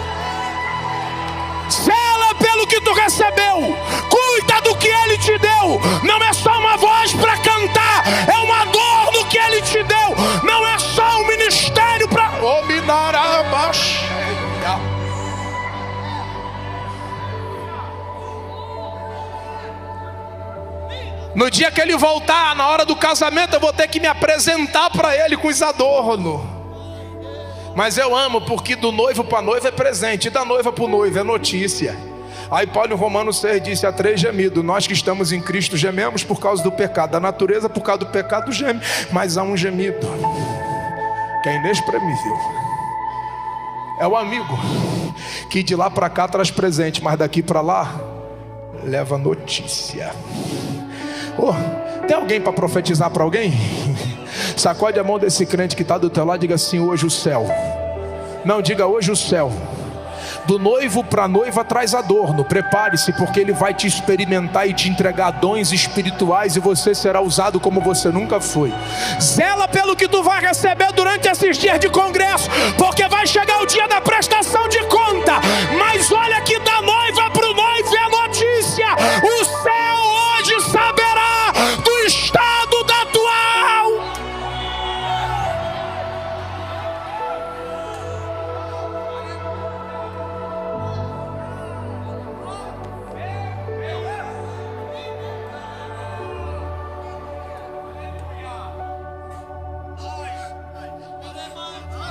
S2: Zela pelo que tu recebeu, cuida do que ele te deu. Não é só uma voz para cantar, é um adorno que ele te deu. Não é só um ministério para dominar a baixeira. No dia que ele voltar, na hora do casamento, eu vou ter que me apresentar para ele com os adornos. Mas eu amo porque do noivo para a noiva é presente, e da noiva para o noivo é notícia. Aí Paulo em Romanos 6 disse: há 3 gemidos. Nós que estamos em Cristo gememos por causa do pecado. A natureza por causa do pecado geme, mas há um gemido que é inexprimível. É o amigo que de lá para cá traz presente, mas daqui para lá leva notícia. Tem alguém para profetizar para alguém? Sacode a mão desse crente que está do teu lado e diga assim: hoje o céu. Não, diga: hoje o céu Do noivo para a noiva traz adorno. Prepare-se, porque ele vai te experimentar e te entregar dons espirituais, e você será usado como você nunca foi. Zela pelo que tu vai receber durante esses dias de congresso, porque vai chegar o dia da prestação de conta. Mas olha que da noiva para o noivo é notícia: o céu hoje saberá do estado da tua alma.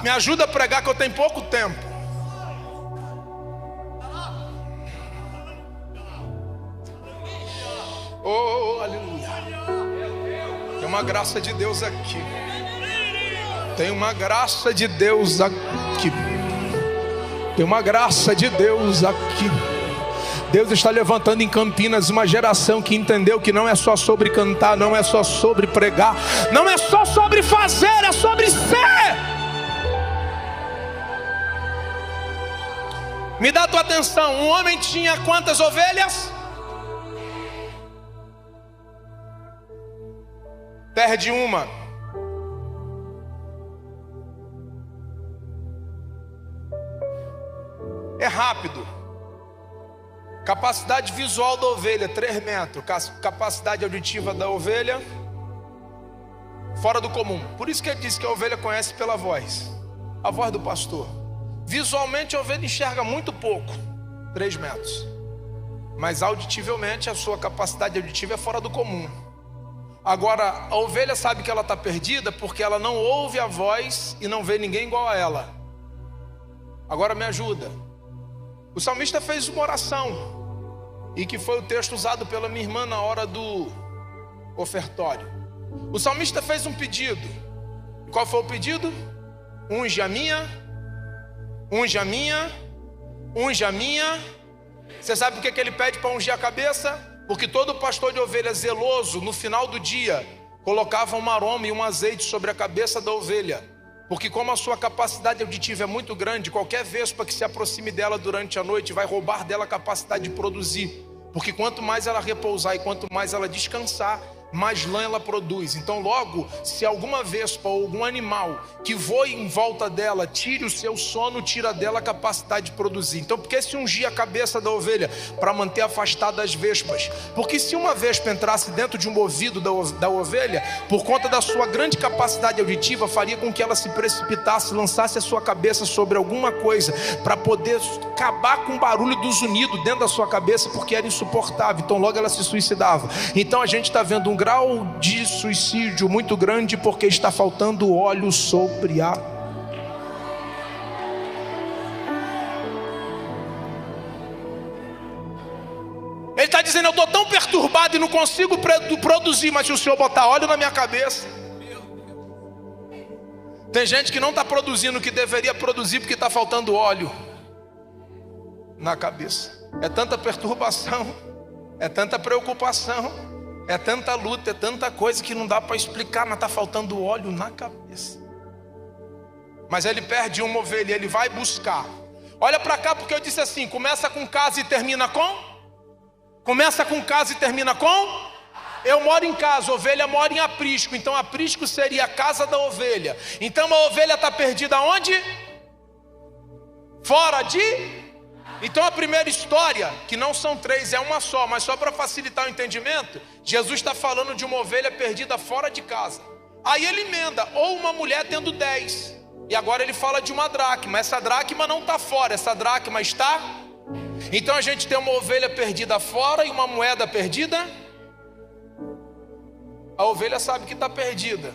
S2: Me ajuda a pregar, que eu tenho pouco tempo. Oh, aleluia. Tem uma graça de Deus aqui. Tem uma graça de Deus aqui. Tem uma graça de Deus aqui. Deus está levantando em Campinas uma geração que entendeu que não é só sobre cantar, não é só sobre pregar, não é só sobre fazer, é sobre ser. Me dá tua atenção. Um homem tinha quantas ovelhas? Perde uma. É rápido. Capacidade visual da ovelha, 3 metros. Capacidade auditiva da ovelha, fora do comum. Por isso que ele diz que a ovelha conhece pela voz. A voz do pastor. Visualmente a ovelha enxerga muito pouco, 3 metros. Mas auditivamente a sua capacidade auditiva é fora do comum. Agora, a ovelha sabe que ela está perdida porque ela não ouve a voz e não vê ninguém igual a ela. Agora me ajuda. O salmista fez uma oração, e que foi o texto usado pela minha irmã na hora do ofertório. O salmista fez um pedido. Qual foi o pedido? Unge a minha, unge a minha, unge a minha. Você sabe por que ele pede para ungir a cabeça? Porque todo pastor de ovelha zeloso, no final do dia, colocava um aroma e um azeite sobre a cabeça da ovelha. Porque como a sua capacidade auditiva é muito grande, qualquer vespa que se aproxime dela durante a noite vai roubar dela a capacidade de produzir. Porque quanto mais ela repousar e quanto mais ela descansar, mais lã ela produz. Então logo, se alguma vespa ou algum animal que voe em volta dela tire o seu sono, tira dela a capacidade de produzir. Então por que se ungir a cabeça da ovelha? Para manter afastada as vespas. Porque se uma vespa entrasse dentro de um ouvido da ovelha, por conta da sua grande capacidade auditiva, faria com que ela se precipitasse, lançasse a sua cabeça sobre alguma coisa, para poder acabar com o barulho do zunido dentro da sua cabeça, porque era insuportável. Então logo ela se suicidava. Então a gente está vendo um grau de suicídio muito grande, porque está faltando óleo sobre a... Ele está dizendo: eu estou tão perturbado e não consigo produzir, mas se o Senhor botar óleo na minha cabeça. Tem gente que não está produzindo o que deveria produzir porque está faltando óleo na cabeça. É tanta perturbação, é tanta preocupação, é tanta luta, é tanta coisa que não dá para explicar, mas está faltando óleo na cabeça. Mas ele perde uma ovelha, ele vai buscar. Olha para cá, porque eu disse assim: começa com casa e termina com? Começa com casa e termina com? Eu moro em casa, a ovelha mora em aprisco. Então aprisco seria a casa da ovelha. Então a ovelha está perdida onde? Fora de... Então a primeira história, que não são 3, é uma só, mas só para facilitar o entendimento, Jesus está falando de uma ovelha perdida fora de casa. Aí ele emenda, ou uma mulher tendo 10. E agora ele fala de uma dracma. Essa dracma não está fora, essa dracma está... Então a gente tem uma ovelha perdida fora e uma moeda perdida. A ovelha sabe que está perdida,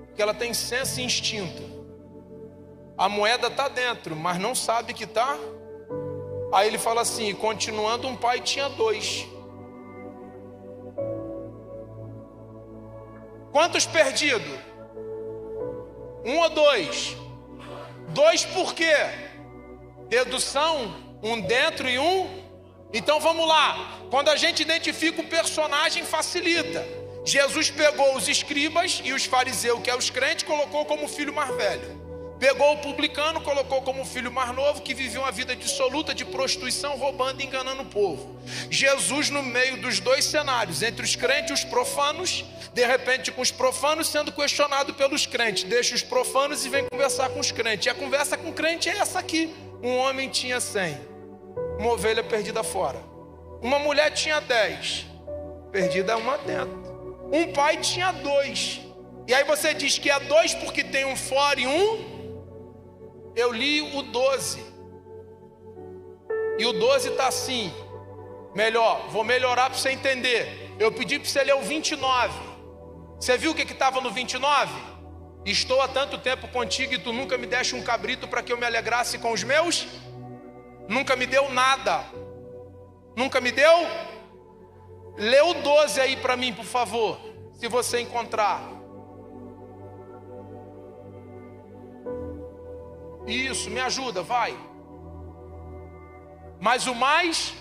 S2: porque ela tem senso e instinto. A moeda está dentro, mas não sabe que está. Aí ele fala assim: continuando, um pai tinha 2. Quantos perdidos? 1 ou 2? 2 por quê? Dedução, um dentro e um. Então vamos lá. Quando a gente identifica o personagem, facilita. Jesus pegou os escribas e os fariseus, que é os crentes, colocou como filho mais velho. Pegou o publicano, colocou como filho mais novo, que vivia uma vida dissoluta de prostituição, roubando e enganando o povo. Jesus no meio dos dois cenários, entre os crentes e os profanos, de repente com os profanos sendo questionado pelos crentes, deixa os profanos e vem conversar com os crentes. E a conversa com o crente é essa aqui: um homem tinha 100, uma ovelha perdida fora. Uma mulher tinha 10, perdida uma dentro. Um pai tinha 2. E aí você diz que é 2 porque tem um fora e um. Eu li o 12. E o 12 está assim. Melhor, vou melhorar para você entender. Eu pedi para você ler o 29. Você viu o que estava no 29? Estou há tanto tempo contigo e tu nunca me deste um cabrito para que eu me alegrasse com os meus? Nunca me deu nada. Nunca me deu? Lê o 12 aí para mim, por favor, se você encontrar. Isso, me ajuda, vai. Mas o mais...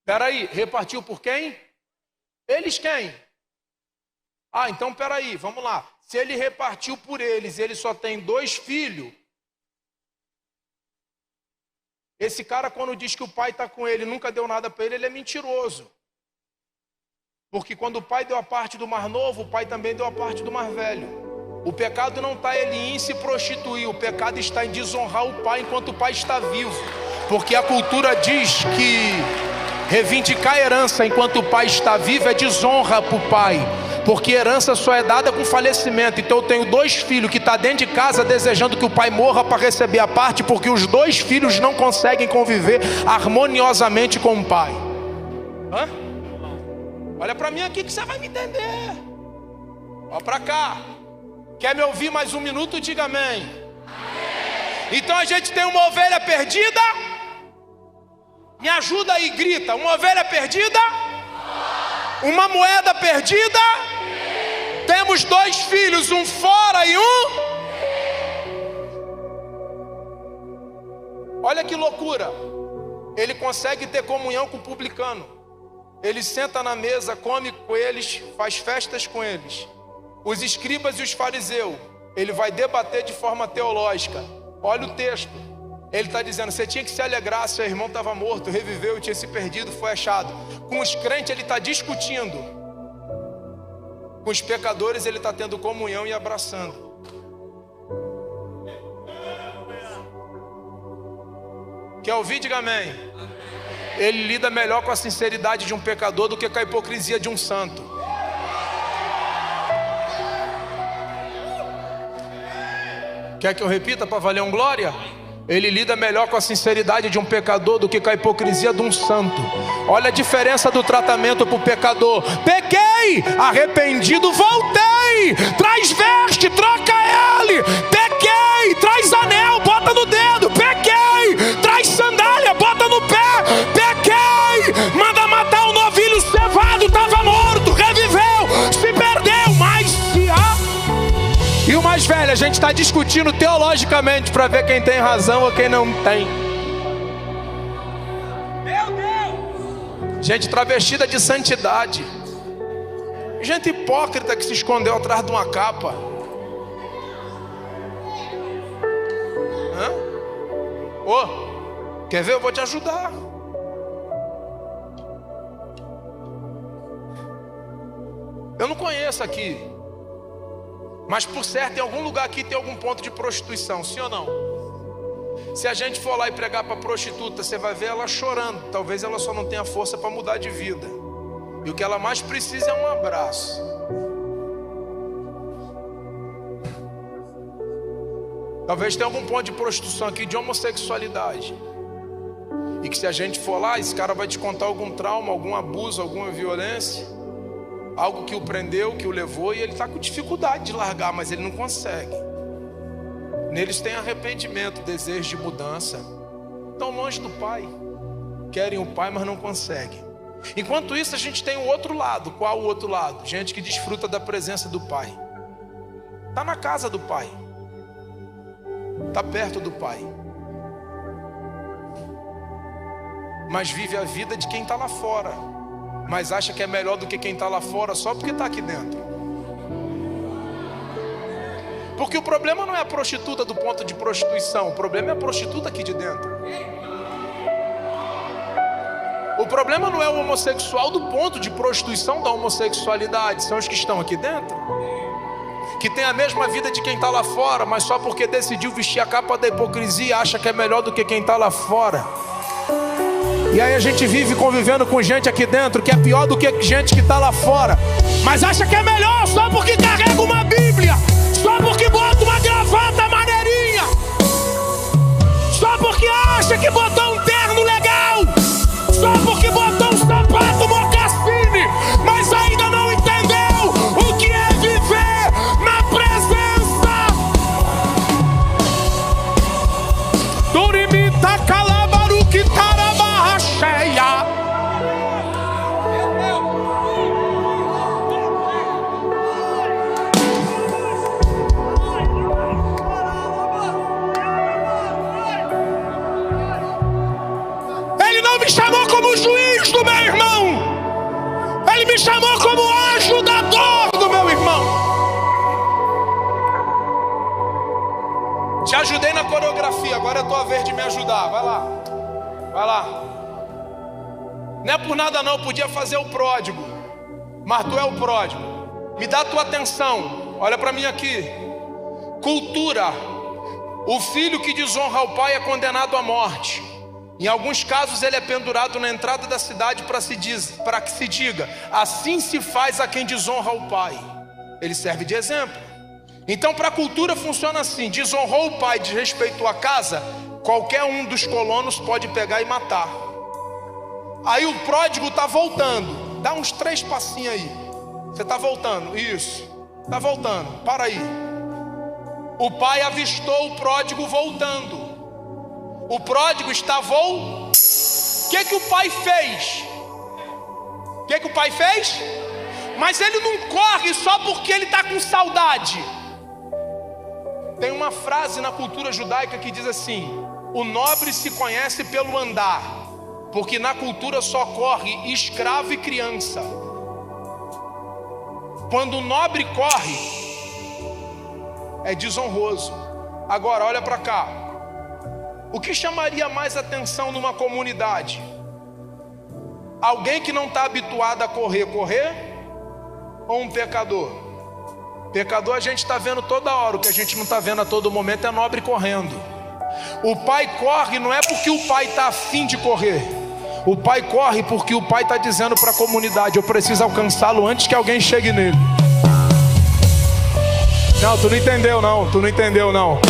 S2: Peraí, repartiu por quem? Eles quem? Ah, então peraí, vamos lá. Se ele repartiu por eles, ele só tem 2 filhos. Esse cara, quando diz que o pai está com ele, nunca deu nada para ele, ele é mentiroso. Porque quando o pai deu a parte do mais novo, o pai também deu a parte do mais velho. O pecado não está ele em se prostituir, o pecado está em desonrar o pai enquanto o pai está vivo. Porque a cultura diz que reivindicar herança enquanto o pai está vivo é desonra para o pai. Porque herança só é dada com falecimento. Então eu tenho 2 filhos que estão dentro de casa desejando que o pai morra para receber a parte, porque os 2 filhos não conseguem conviver harmoniosamente com o pai. Hã? Olha para mim aqui que você vai me entender. Olha para cá. Quer me ouvir mais 1 minuto? Diga amém. Amém. Então a gente tem uma ovelha perdida. Me ajuda aí, grita. Uma ovelha perdida. Uma moeda perdida. Temos 2 filhos, um fora e um. Olha que loucura. Ele consegue ter comunhão com o publicano. Ele senta na mesa, come com eles, faz festas com eles. Os escribas e os fariseus, ele vai debater de forma teológica. Olha o texto. Ele está dizendo, você tinha que se alegrar, seu irmão estava morto, reviveu, tinha se perdido, foi achado. Com os crentes ele está discutindo. Com os pecadores ele está tendo comunhão e abraçando. Quer ouvir? Diga amém. Ele lida melhor com a sinceridade de um pecador do que com a hipocrisia de um santo. Quer que eu repita para valer um glória? Ele lida melhor com a sinceridade de um pecador do que com a hipocrisia de um santo. Olha a diferença do tratamento para o pecador. Pequei, arrependido, voltei. Traz veste, troca ele. Pequei, traz anel, bota no dedo. Pequei, traz sandália, bota no pé. Pequei, manda matar o novilho cevado, estava morto, reviveu, se perdeu, mas se há. E o mais velho, a gente está discutindo teologicamente para ver quem tem razão ou quem não tem. Meu Deus! Gente travestida de santidade. Gente hipócrita que se escondeu atrás de uma capa. Ô, quer ver? Eu vou te ajudar. Eu não conheço aqui, mas por certo em algum lugar aqui tem algum ponto de prostituição, sim ou não? Se a gente for lá e pregar para prostituta, você vai ver ela chorando. Talvez ela só não tenha força para mudar de vida, e o que ela mais precisa é um abraço. Talvez tenha algum ponto de prostituição aqui de homossexualidade, e que se a gente for lá, esse cara vai te contar algum trauma, algum abuso, alguma violência, algo que o prendeu, que o levou, e ele está com dificuldade de largar, mas ele não consegue. Neles tem arrependimento, desejo de mudança. Estão longe do pai, querem o pai, mas não conseguem. Enquanto isso, a gente tem o outro lado. Qual o outro lado? Gente que desfruta da presença do pai. Está na casa do pai, está perto do pai, mas vive a vida de quem está lá fora. mas acha que é melhor do que quem está lá fora só porque está aqui dentro. Porque o problema não é a prostituta do ponto de prostituição, o problema é a prostituta aqui de dentro. O problema não é o homossexual do ponto de prostituição da homossexualidade, são os que estão aqui dentro, que tem a mesma vida de quem está lá fora, mas só porque decidiu vestir a capa da hipocrisia, acha que é melhor do que quem está lá fora. E aí a gente vive convivendo com gente aqui dentro que é pior do que gente que está lá fora, mas acha que é melhor só porque carrega uma Bíblia, só porque bota uma gravata maneirinha, só porque acha que botou um terno legal, só porque botou um sapato mocassine, mas ainda não entendeu o que é viver na presença. Dorimita calabaru que tarabarra cheia. Ele não me chamou como juiz do meu irmão, ele me chamou como ajudador do meu irmão. Te ajudei na coreografia, agora é tua vez de me ajudar. Vai lá, vai lá. Não é por nada não, eu podia fazer o pródigo, mas tu é o pródigo. Me dá tua atenção, olha para mim aqui. Cultura: o filho que desonra o pai é condenado à morte. Em alguns casos ele é pendurado na entrada da cidade para que se diga: assim se faz a quem desonra o pai. Ele serve de exemplo. Então para a cultura funciona assim: desonrou o pai, desrespeitou a casa, qualquer um dos colonos pode pegar e matar. Aí o pródigo está voltando, dá uns 3 passinhos aí. Você está voltando, isso, está voltando, para aí. O pai avistou o pródigo voltando. O pródigo está voltando. O que o pai fez? O que o pai fez? Mas ele não corre só porque ele está com saudade. Tem uma frase na cultura judaica que diz assim: o nobre se conhece pelo andar, porque na cultura só corre escravo e criança. Quando o nobre corre, é desonroso. Agora olha para cá. O que chamaria mais atenção numa comunidade? Alguém que não está habituado a correr, ou um pecador? Pecador a gente está vendo toda hora, o que a gente não está vendo a todo momento é nobre correndo. O pai corre não é porque o pai está afim de correr, o pai corre porque o pai está dizendo para a comunidade: eu preciso alcançá-lo antes que alguém chegue nele. Não, tu não entendeu não.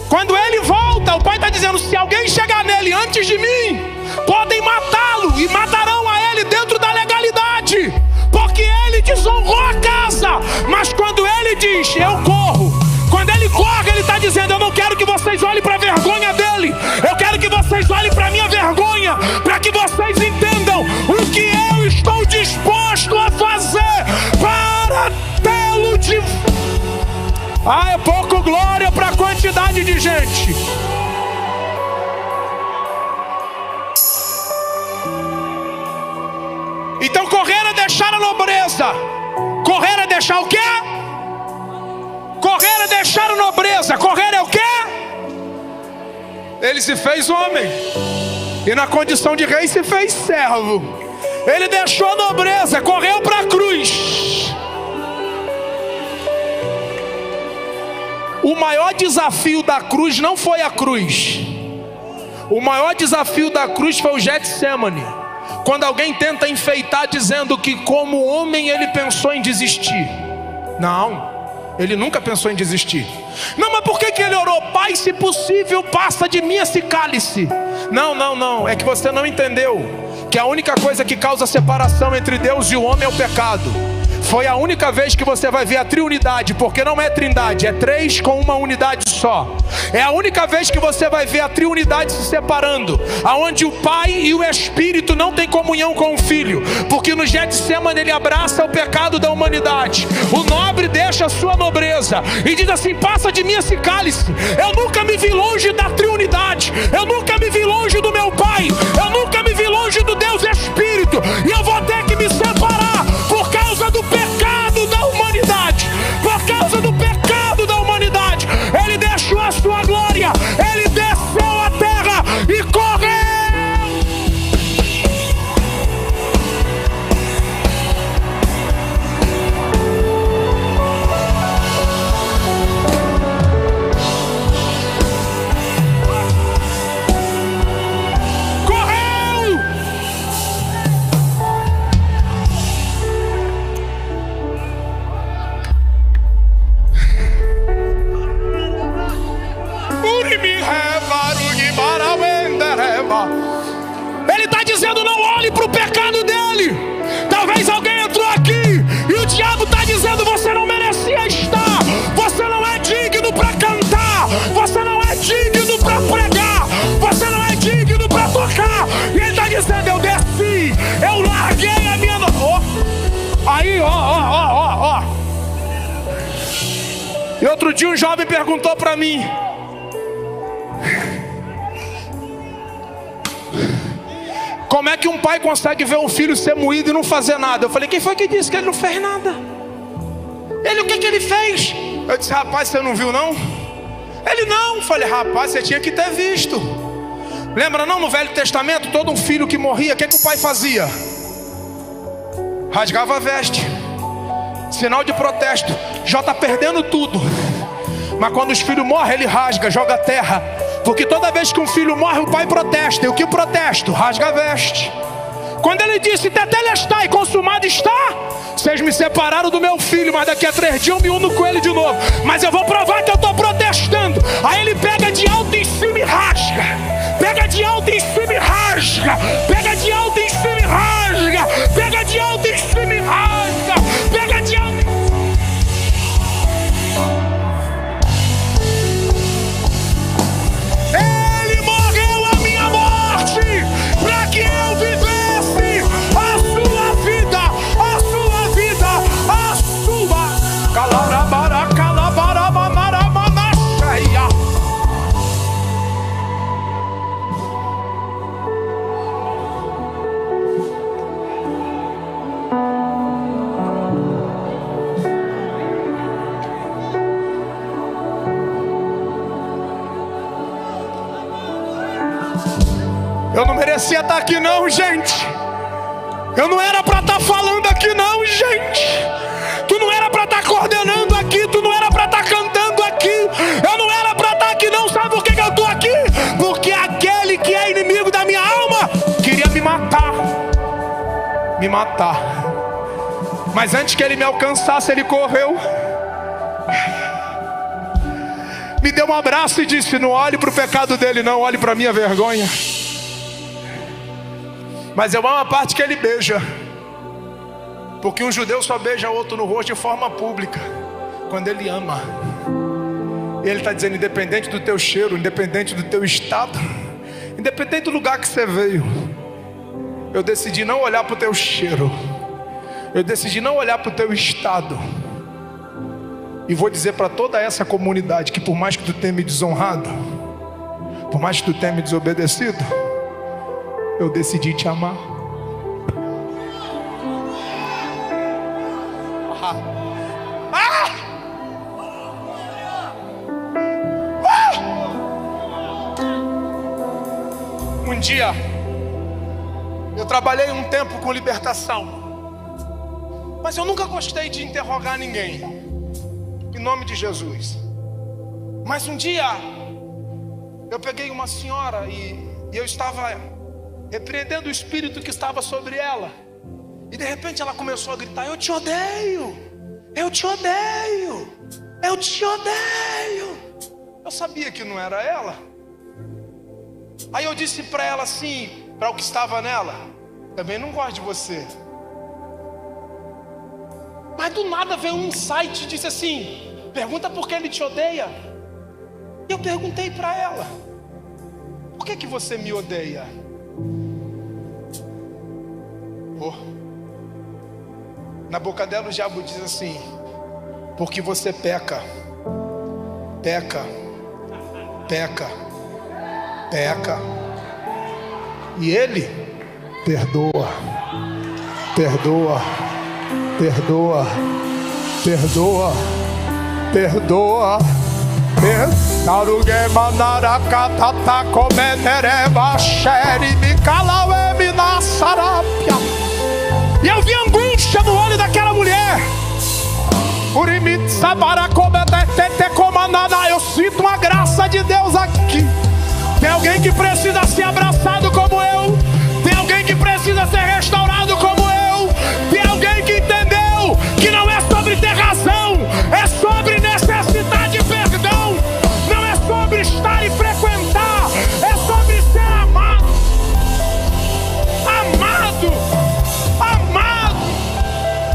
S2: Quando ele volta, o pai está dizendo: se alguém chegar nele antes de mim, podem matá-lo, e matarão a ele dentro da legalidade, porque ele desonrou a casa. Mas quando ele diz: eu corro, quando ele corre, ele está dizendo: eu não quero que vocês olhem para a vergonha dele, eu quero que vocês olhem para a minha vergonha, para que vocês entendam o que eu estou disposto a fazer para tê-lo de volta. Ah, é pouco glória para a quantidade de gente. Então correr é deixar a nobreza. Correr é deixar o quê? Correr é deixar a nobreza. Correr é o quê? Ele se fez homem, e na condição de rei se fez servo. Ele deixou a nobreza, correu para a cruz. O maior desafio da cruz não foi a cruz. O maior desafio da cruz foi o Getsemane. Quando alguém tenta enfeitar dizendo que como homem ele pensou em desistir. Não, ele nunca pensou em desistir. Não, mas por que ele orou? Pai, se possível, passa de mim esse cálice. Não, é que você não entendeu que a única coisa que causa separação entre Deus e o homem é o pecado. Foi a única vez que você vai ver a triunidade, porque não é trindade, é 3 com uma unidade só. É a única vez que você vai ver a triunidade se separando, aonde o Pai e o Espírito não têm comunhão com o Filho, porque no Getsemane ele abraça o pecado da humanidade. O nobre deixa a sua nobreza e diz assim: passa de mim esse cálice. Eu nunca me vi longe da triunidade, eu nunca me vi longe do meu Pai, eu nunca me vi longe longe do Deus Espírito, e eu vou ter que me separar por causa do pecado da humanidade. Por causa do pecado da humanidade, Ele deixou a sua glória, Ele desceu a terra e correu. Ele está dizendo: não olhe para o pecado dele. Talvez alguém entrou aqui e o diabo está dizendo: você não merecia estar, você não é digno para cantar, você não é digno para pregar, você não é digno para tocar. E ele está dizendo: eu desci, eu larguei a minha... Aí, ó. E outro dia um jovem perguntou para mim: como é que um pai consegue ver um filho ser moído e não fazer nada? Eu falei: quem foi que disse que ele não fez nada? Ele, o que ele fez? Eu disse: rapaz, você não viu não? Ele: não. Eu falei: rapaz, você tinha que ter visto. Lembra não, no Velho Testamento, todo um filho que morria, o que o pai fazia? Rasgava a veste, sinal de protesto. Já está perdendo tudo. Mas quando os filhos morrem, ele rasga, joga a terra. Porque toda vez que um filho morre, o pai protesta. E o que protesto? Rasga a veste. Quando ele disse: tetelestai, consumado está, vocês me separaram do meu filho, mas daqui a 3 dias eu me uno com ele de novo. Mas eu vou provar que eu estou protestando. Aí ele pega de alto em cima e rasga. Pega de alto em cima e rasga. Pega de alto em cima e rasga. Pega de alto em cima e rasga. Pega de alto em cima. Ele morreu a minha morte para que eu vivesse a sua vida, a sua vida, a sua. Calabara, calabara, mamara, manacheia. Eu não merecia estar aqui não, gente. Eu não era para estar falando aqui não, gente. Tu não era para estar coordenando aqui. Tu não era para estar cantando aqui. Eu não era para estar aqui não. Sabe por que eu estou aqui? Porque aquele que é inimigo da minha alma queria me matar. Me matar. Mas antes que ele me alcançasse, ele correu, me deu um abraço e disse: não olhe para o pecado dele não, olhe para a minha vergonha. Mas eu amo a parte que ele beija. Porque um judeu só beija outro no rosto de forma pública quando ele ama. E ele está dizendo: independente do teu cheiro, independente do teu estado, independente do lugar que você veio, eu decidi não olhar para o teu cheiro, eu decidi não olhar para o teu estado. E vou dizer para toda essa comunidade que por mais que tu tenha me desonrado, por mais que tu tenha me desobedecido, eu decidi te amar. Um dia eu trabalhei um tempo com libertação, mas eu nunca gostei de interrogar ninguém, em nome de Jesus. Mas um dia eu peguei uma senhora e eu estava repreendendo o espírito que estava sobre ela. E de repente ela começou a gritar: eu te odeio, eu te odeio, eu te odeio. Eu sabia que não era ela. Aí eu disse para ela assim, para o que estava nela: também não gosto de você. Mas do nada veio um insight e disse assim: pergunta por que ele te odeia. E eu perguntei para ela: por que você me odeia? Na boca dela o diabo diz assim: porque você peca, peca, peca, peca. E ele Perdoa, perdoa, perdoa, perdoa, perdoa. E eu vi angústia no olho daquela mulher. Eu sinto uma graça de Deus aqui. Tem alguém que precisa ser abraçado como eu. Tem alguém que precisa ser restaurado como eu. Tem alguém que entendeu que não é sobre ter razão, é sobre necessitar de perdão. Não é sobre estar e frequentar, é sobre ser amado. Amado, amado,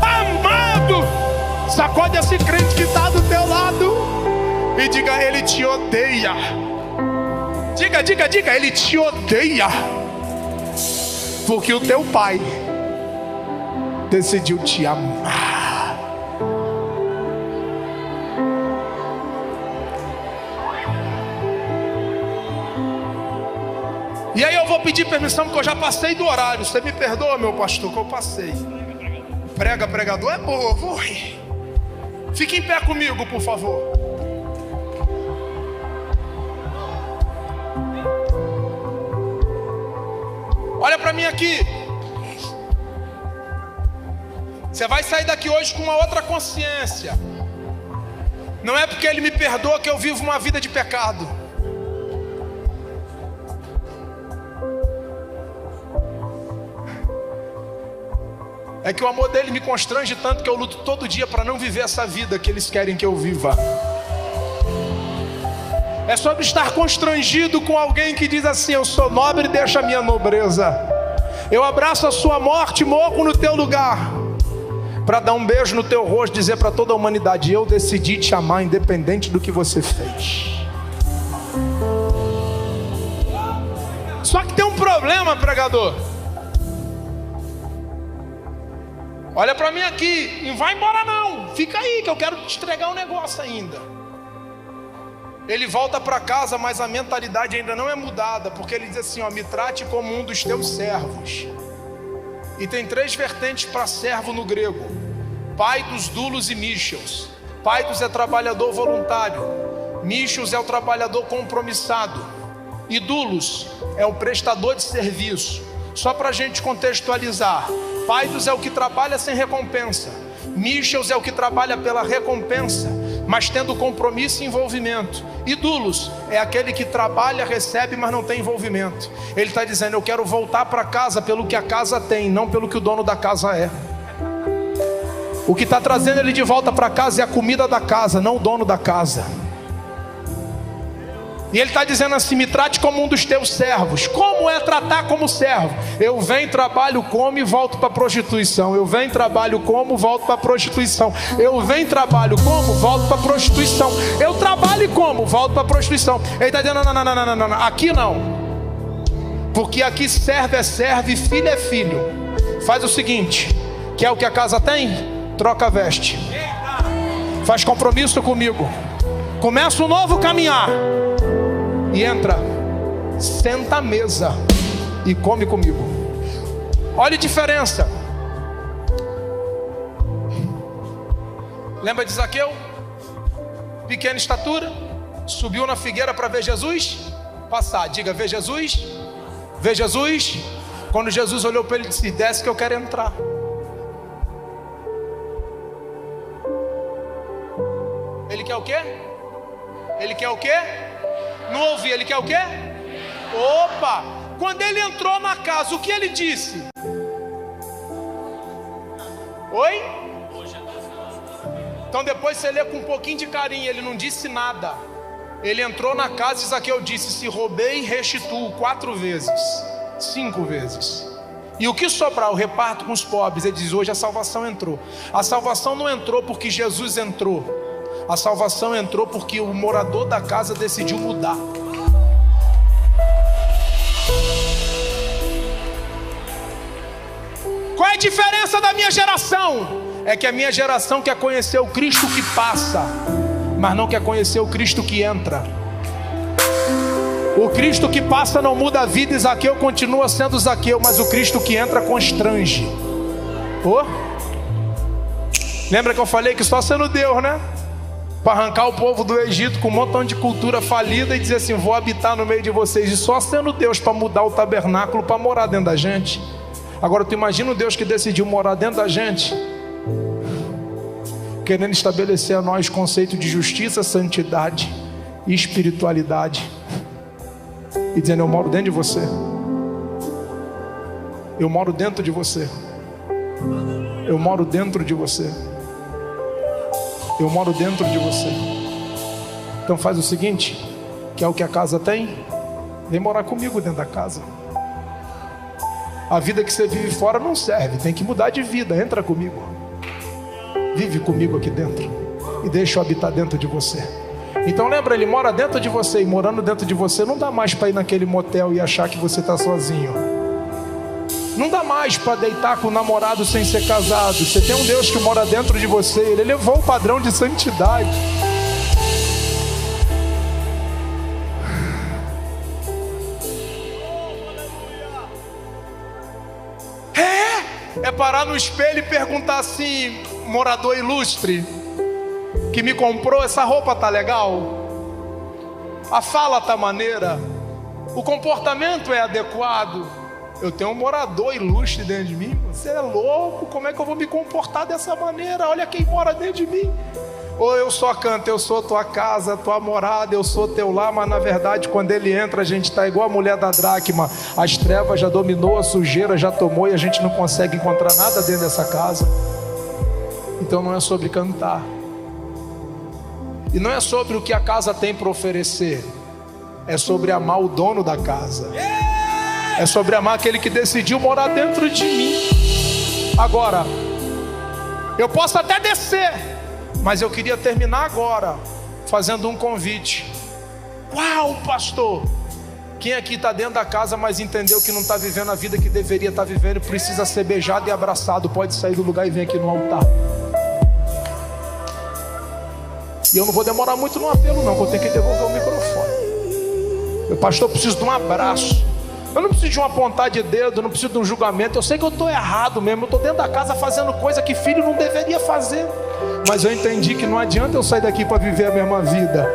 S2: amado. Sacode esse crente que está do teu lado e diga: ele te odeia. Diga, diga, diga: ele te odeia, porque o teu pai decidiu te amar. E aí eu vou pedir permissão, porque eu já passei do horário. Você me perdoa, meu pastor, que eu passei. Prega, pregador é povo. Fique em pé comigo, por favor. Olha para mim aqui. Você vai sair daqui hoje com uma outra consciência. Não é porque Ele me perdoa que eu vivo uma vida de pecado. É que o amor dele me constrange tanto que eu luto todo dia para não viver essa vida que eles querem que eu viva. É sobre estar constrangido com alguém que diz assim: eu sou nobre, deixa a minha nobreza. Eu abraço a sua morte, morro no teu lugar, para dar um beijo no teu rosto, dizer para toda a humanidade: eu decidi te amar independente do que você fez. Só que tem um problema, pregador. Olha para mim aqui, não vai embora não, fica aí que eu quero te entregar um negócio ainda. Ele volta para casa, mas a mentalidade ainda não é mudada, porque ele diz assim: ó, me trate como um dos teus servos. E tem 3 vertentes para servo no grego: paidos, doulos e michos. Paidos é trabalhador voluntário, michos é o trabalhador compromissado, e doulos é o prestador de serviço. Só para a gente contextualizar: paidos é o que trabalha sem recompensa, michos é o que trabalha pela recompensa, mas tendo compromisso e envolvimento. E doulos é aquele que trabalha, recebe, mas não tem envolvimento. Ele está dizendo: eu quero voltar para casa pelo que a casa tem, não pelo que o dono da casa é. O que está trazendo ele de volta para casa é a comida da casa, não o dono da casa. E ele está dizendo assim: me trate como um dos teus servos. Como é tratar como servo? Eu venho, trabalho, como e volto para a prostituição. Eu venho, trabalho, como, volto para a prostituição. Eu venho, trabalho, como, volto para a prostituição. Eu trabalho e como, volto para a prostituição. Ele está dizendo: não, aqui não. Porque aqui servo é servo e filho é filho. Faz o seguinte: quer o que a casa tem? Troca a veste. Faz compromisso comigo. Começa um novo caminhar. E entra, senta à mesa e come comigo. Olha a diferença. Lembra de Zaqueu? Pequena estatura, subiu na figueira para ver Jesus passar. Diga: ver Jesus. Ver Jesus. Quando Jesus olhou para ele e disse: desce que eu quero entrar. Ele quer o quê? Ele quer o quê? Não ouvi, ele quer o quê? Opa! Quando ele entrou na casa, o que ele disse? Oi? Então depois você lê com um pouquinho de carinho. Ele não disse nada. Ele entrou na casa e Zaqueu disse: se roubei, restituo 4 vezes, 5 vezes. E o que sobrar eu reparto com os pobres. Ele diz: hoje a salvação entrou. A salvação não entrou porque Jesus entrou. A salvação entrou porque o morador da casa decidiu mudar. Qual é a diferença da minha geração? É que a minha geração quer conhecer o Cristo que passa, mas não quer conhecer o Cristo que entra. O Cristo que passa não muda a vida, e Zaqueu continua sendo Zaqueu, mas o Cristo que entra constrange. Lembra que eu falei que só sendo Deus, né? Para arrancar o povo do Egito com um montão de cultura falida e dizer assim: vou habitar no meio de vocês. E só sendo Deus para mudar o tabernáculo, para morar dentro da gente. Agora tu imagina o Deus que decidiu morar dentro da gente, querendo estabelecer a nós conceito de justiça, santidade e espiritualidade, e dizendo: eu moro dentro de você, eu moro dentro de você, eu moro dentro de você, eu moro dentro de você. Então faz o seguinte, que é o que a casa tem, vem morar comigo dentro da casa. A vida que você vive fora não serve, tem que mudar de vida. Entra comigo, vive comigo aqui dentro e deixa eu habitar dentro de você. Então lembra, ele mora dentro de você, e morando dentro de você não dá mais para ir naquele motel e achar que você está sozinho. Não dá mais para deitar com o namorado sem ser casado. Você tem um Deus que mora dentro de você, ele elevou o padrão de santidade. É parar no espelho e perguntar assim: morador ilustre que me comprou, essa roupa tá legal? A fala tá maneira? O comportamento é adequado? Eu tenho um morador ilustre dentro de mim. Você é louco? Como é que eu vou me comportar dessa maneira? Olha quem mora dentro de mim. Ou eu só canto: eu sou tua casa, tua morada, eu sou teu lar. Mas na verdade quando ele entra, a gente está igual a mulher da dracma. As trevas já dominou, a sujeira já tomou, e a gente não consegue encontrar nada dentro dessa casa. Então não é sobre cantar, e não é sobre o que a casa tem para oferecer. É sobre amar o dono da casa. É sobre amar aquele que decidiu morar dentro de mim. Agora, eu posso até descer, mas eu queria terminar agora fazendo um convite. Uau, pastor! Quem aqui está dentro da casa, mas entendeu que não está vivendo a vida que deveria estar vivendo, precisa ser beijado e abraçado, pode sair do lugar e vir aqui no altar. E eu não vou demorar muito no apelo não, porque eu tenho que devolver o microfone. Meu pastor, eu preciso de um abraço. Eu não preciso de uma pontada de dedo, eu não preciso de um julgamento. Eu sei que eu estou errado mesmo, eu estou dentro da casa fazendo coisa que filho não deveria fazer. Mas eu entendi que não adianta eu sair daqui para viver a mesma vida.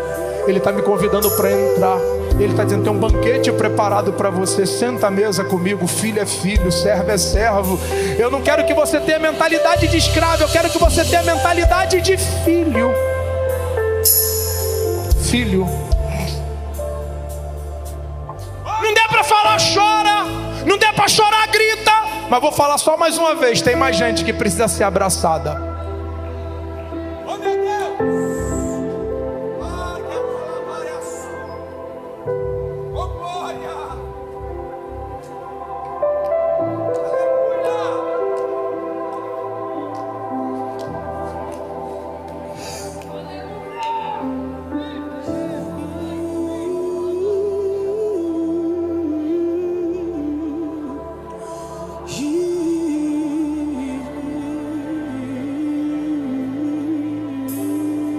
S2: Ele está me convidando para entrar. Ele está dizendo: tem um banquete preparado para você. Senta à mesa comigo. Filho é filho, servo é servo. Eu não quero que você tenha mentalidade de escravo, eu quero que você tenha mentalidade de filho. Filho. Não der para falar, chora. Não der para chorar, grita. Mas vou falar só mais uma vez. Tem mais gente que precisa ser abraçada. Oh, meu Deus. Oh, glória.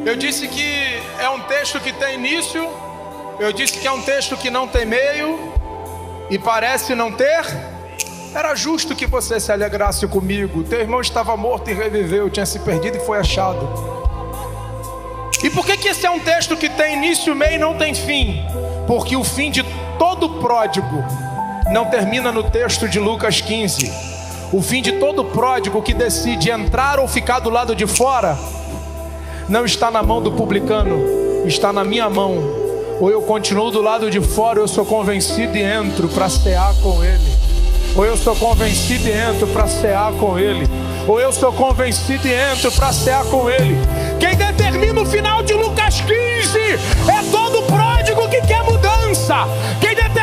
S2: Eu disse que é um texto que tem início, eu disse que é um texto que não tem meio, e parece não ter. Era justo que você se alegrasse comigo. Teu irmão estava morto e reviveu, tinha se perdido e foi achado. E por que esse é um texto que tem início, meio e não tem fim? Porque o fim de todo pródigo não termina no texto de Lucas 15. O fim de todo pródigo que decide entrar ou ficar do lado de fora não está na mão do publicano, está na minha mão. Ou eu continuo do lado de fora, ou eu sou convencido e entro para cear com ele. Ou eu sou convencido e entro para cear com ele. Ou eu sou convencido e entro para cear com ele. Quem determina o final de Lucas 15 é todo pródigo que quer mudança. Quem determina